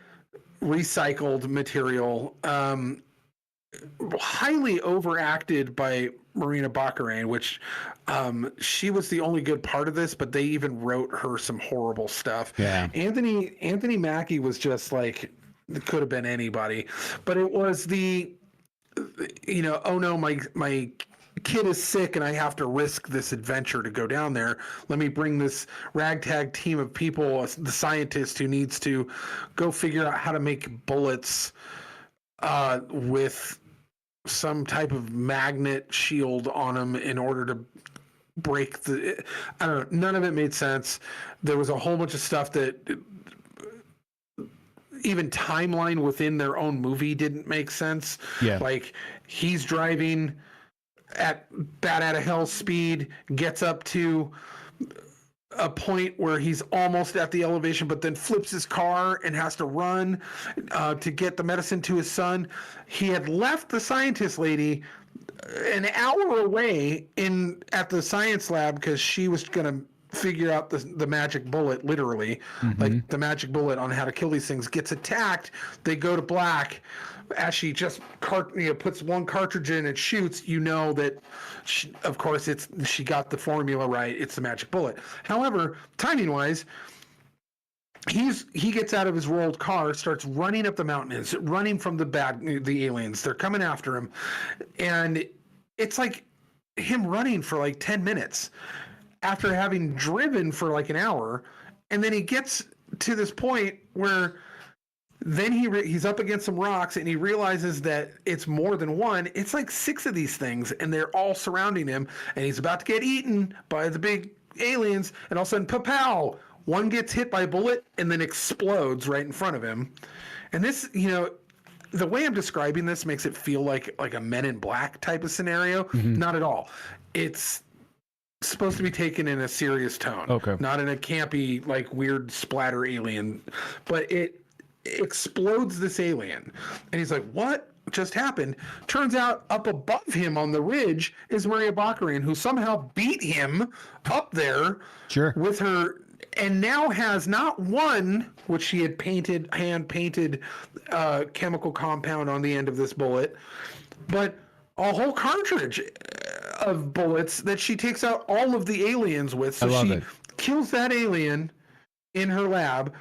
recycled material, highly overacted by Marina Baccarin, which she was the only good part of this, but they even wrote her some horrible stuff. Yeah. Anthony Mackie was just like, it could have been anybody, but it was oh no, my kid is sick and I have to risk this adventure to go down there. Let me bring this ragtag team of people, the scientist who needs to go figure out how to make bullets with some type of magnet shield on them in order to break I don't know. None of it made sense. There was a whole bunch of stuff that even timeline within their own movie didn't make sense. Yeah. Like he's driving at bat out of hell speed, gets up to a point where he's almost at the elevation, but then flips his car and has to run to get the medicine to his son. He had left the scientist lady an hour away at the science lab because she was going to figure out the magic bullet, literally, like the magic bullet on how to kill these things. Gets attacked. They go to black. As she just puts one cartridge in and shoots, you know that, of course, she got the formula right. It's the magic bullet. However, timing-wise, he gets out of his rolled car, starts running up the mountains, running from the aliens. They're coming after him, and it's like him running for like 10 minutes after having driven for like an hour, and then he gets to this point where then he's up against some rocks and he realizes that it's more than one. It's like 6 of these things, and they're all surrounding him, and he's about to get eaten by the big aliens, and all of a sudden, pa-pow! One gets hit by a bullet and then explodes right in front of him. And this, the way I'm describing this makes it feel like a Men in Black type of scenario. Not at all. It's supposed to be taken in a serious tone. Okay. Not in a campy, like weird splatter alien, but it explodes this alien, and he's like, what just happened? Turns out up above him on the ridge is Maria Baccarin, who somehow beat him up there with her, and now has not one, which she had hand painted chemical compound on the end of this bullet, but a whole cartridge of bullets that she takes out all of the aliens with. So she kills that alien in her lab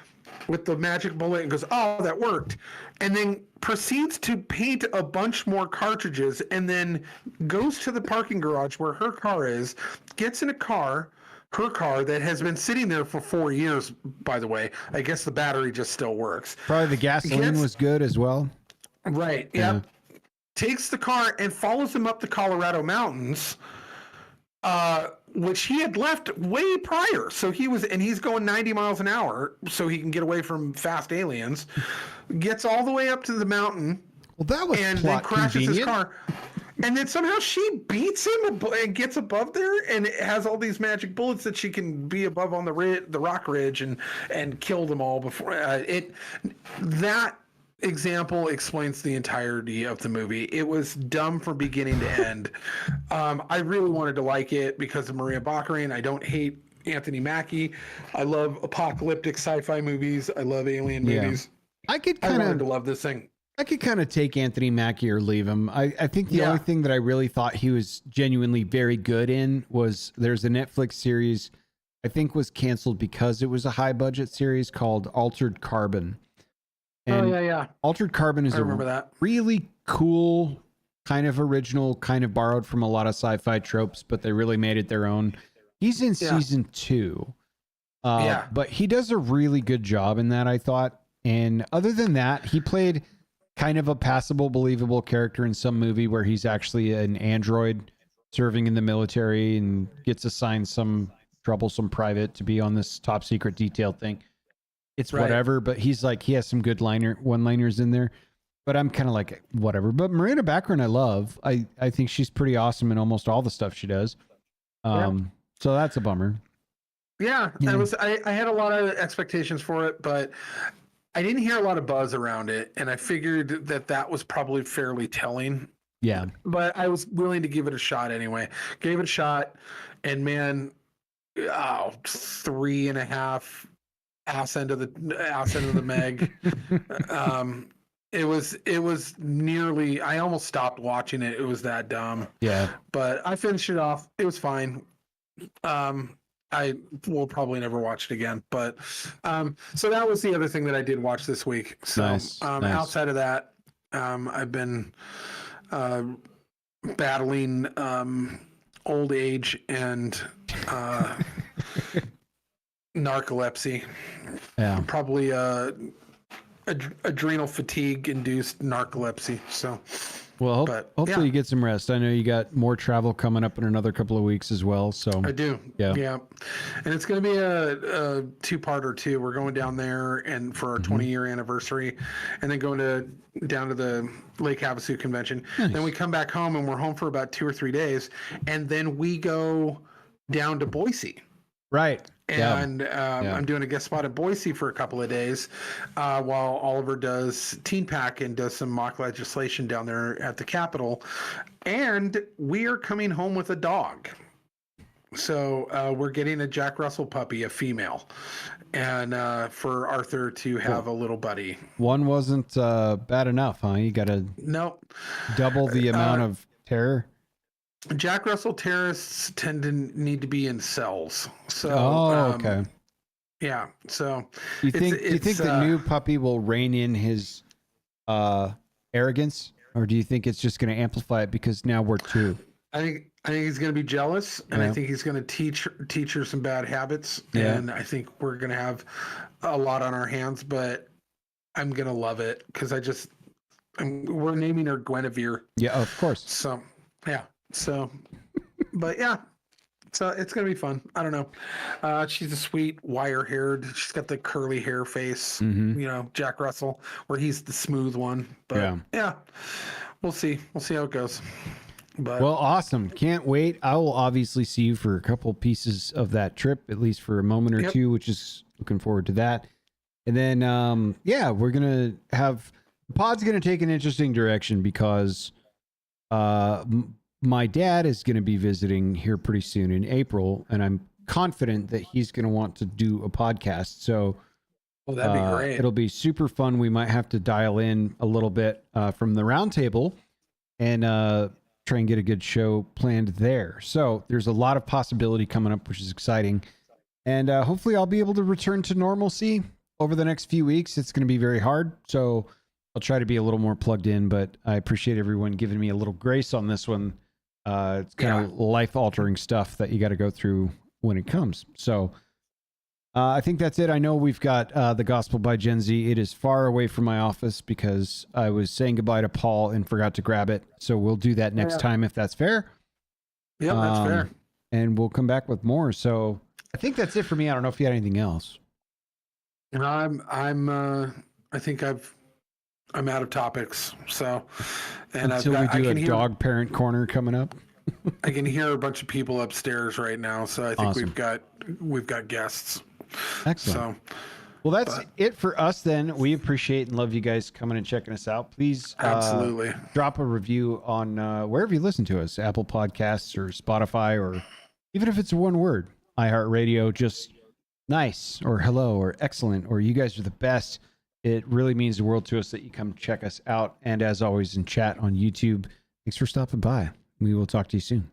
with the magic bullet and goes, oh, that worked. And then proceeds to paint a bunch more cartridges, and then goes to the parking garage where her car is, gets in her car that has been sitting there for 4 years, by the way. I guess the battery just still works. Probably the gasoline was good as well. Right. Yeah. Takes the car and follows him up the Colorado mountains, which he had left way prior. So he's going 90 miles an hour so he can get away from fast aliens. Gets all the way up to the mountain. Well, that was and plot then crashes convenient. his car. And then somehow she beats him and gets above there, and it has all these magic bullets that she can be above on the rock ridge and kill them all before that example explains the entirety of the movie. It was dumb from beginning to end. I really wanted to like it because of Maria Baccarin. I don't hate Anthony Mackie. I love apocalyptic sci-fi movies. I love alien movies. I wanted to love this thing. I could kind of take Anthony Mackie or leave him. I think the only thing that I really thought he was genuinely very good in was there's a Netflix series I think was canceled because it was a high budget series called Altered Carbon. And Altered Carbon is really cool, kind of original, kind of borrowed from a lot of sci-fi tropes, but they really made it their own. He's in season 2. But he does a really good job in that, I thought. And other than that, he played kind of a passable, believable character in some movie where he's actually an android serving in the military and gets assigned some troublesome private to be on this top secret detailed thing. It's Right. whatever, but he's like, he has some good one-liners in there. But I'm kind of like, whatever. But Miranda Baccarin, I love. I think she's pretty awesome in almost all the stuff she does. So that's a bummer. Yeah, I had a lot of expectations for it, but I didn't hear a lot of buzz around it, and I figured that was probably fairly telling. Yeah. But I was willing to give it a shot anyway. Gave it a shot, and man, 3.5 ass end of the Meg. It was nearly, I almost stopped watching it. It was that dumb. Yeah. But I finished it off. It was fine. I will probably never watch it again. But so that was the other thing that I did watch this week. So Nice. outside of that, I've been battling old age and narcolepsy. Yeah. Probably adrenal fatigue induced narcolepsy. So Well, hopefully yeah. you get some rest. I know you got more travel coming up in another couple of weeks as well. So I do. Yeah. And it's going to be a two-parter too. We're going down there and for our 20-year anniversary, and then going down to the Lake Havasu convention. Nice. Then we come back home and we're home for about 2 or 3 days, and then we go down to Boise. Right. And I'm doing a guest spot at Boise for a couple of days while Oliver does Teen Pack and does some mock legislation down there at the Capitol. And we are coming home with a dog. So we're getting a Jack Russell puppy, a female, and for Arthur to have a little buddy. One wasn't bad enough, huh? You got to double the amount of terror. Jack Russell terrorists tend to need to be in cells. So, okay. Yeah. So, Do you think the new puppy will rein in his arrogance, or do you think it's just going to amplify it because now we're two? I think he's going to be jealous, and I think he's going to teach her some bad habits. Yeah. And I think we're going to have a lot on our hands. But I'm going to love it because we're naming her Guinevere. Yeah, of course. So yeah. So, but yeah, so it's going to be fun. I don't know. She's a sweet wire haired. She's got the curly hair face, Jack Russell, where he's the smooth one. But yeah, we'll see. We'll see how it goes. But well, awesome. Can't wait. I will obviously see you for a couple pieces of that trip, at least for a moment or two, which is looking forward to that. And then, we're going to have, the pod's going to take an interesting direction because, my dad is going to be visiting here pretty soon in April, and I'm confident that he's going to want to do a podcast. So, that'd be great. It'll be super fun. We might have to dial in a little bit from the roundtable and try and get a good show planned there. So there's a lot of possibility coming up, which is exciting. And hopefully I'll be able to return to normalcy over the next few weeks. It's going to be very hard. So I'll try to be a little more plugged in, but I appreciate everyone giving me a little grace on this one. It's kind of life-altering stuff that you got to go through when it comes. So I think that's it. I know we've got The Gospel by Gen Z. It is far away from my office because I was saying goodbye to Paul and forgot to grab it. So we'll do that next time if that's fair. Yeah, that's fair. And we'll come back with more. So I think that's it for me. I don't know if you had anything else. And I think I'm out of topics. So, and until we do a dog parent corner coming up. I can hear a bunch of people upstairs right now. So I think we've got guests. Excellent. So, well, that's it for us then. We appreciate and love you guys coming and checking us out. Please absolutely drop a review on wherever you listen to us, Apple Podcasts or Spotify, or even if it's one word, iHeartRadio, just nice or hello or excellent or you guys are the best. It really means the world to us that you come check us out. And as always, in chat on YouTube, thanks for stopping by. We will talk to you soon.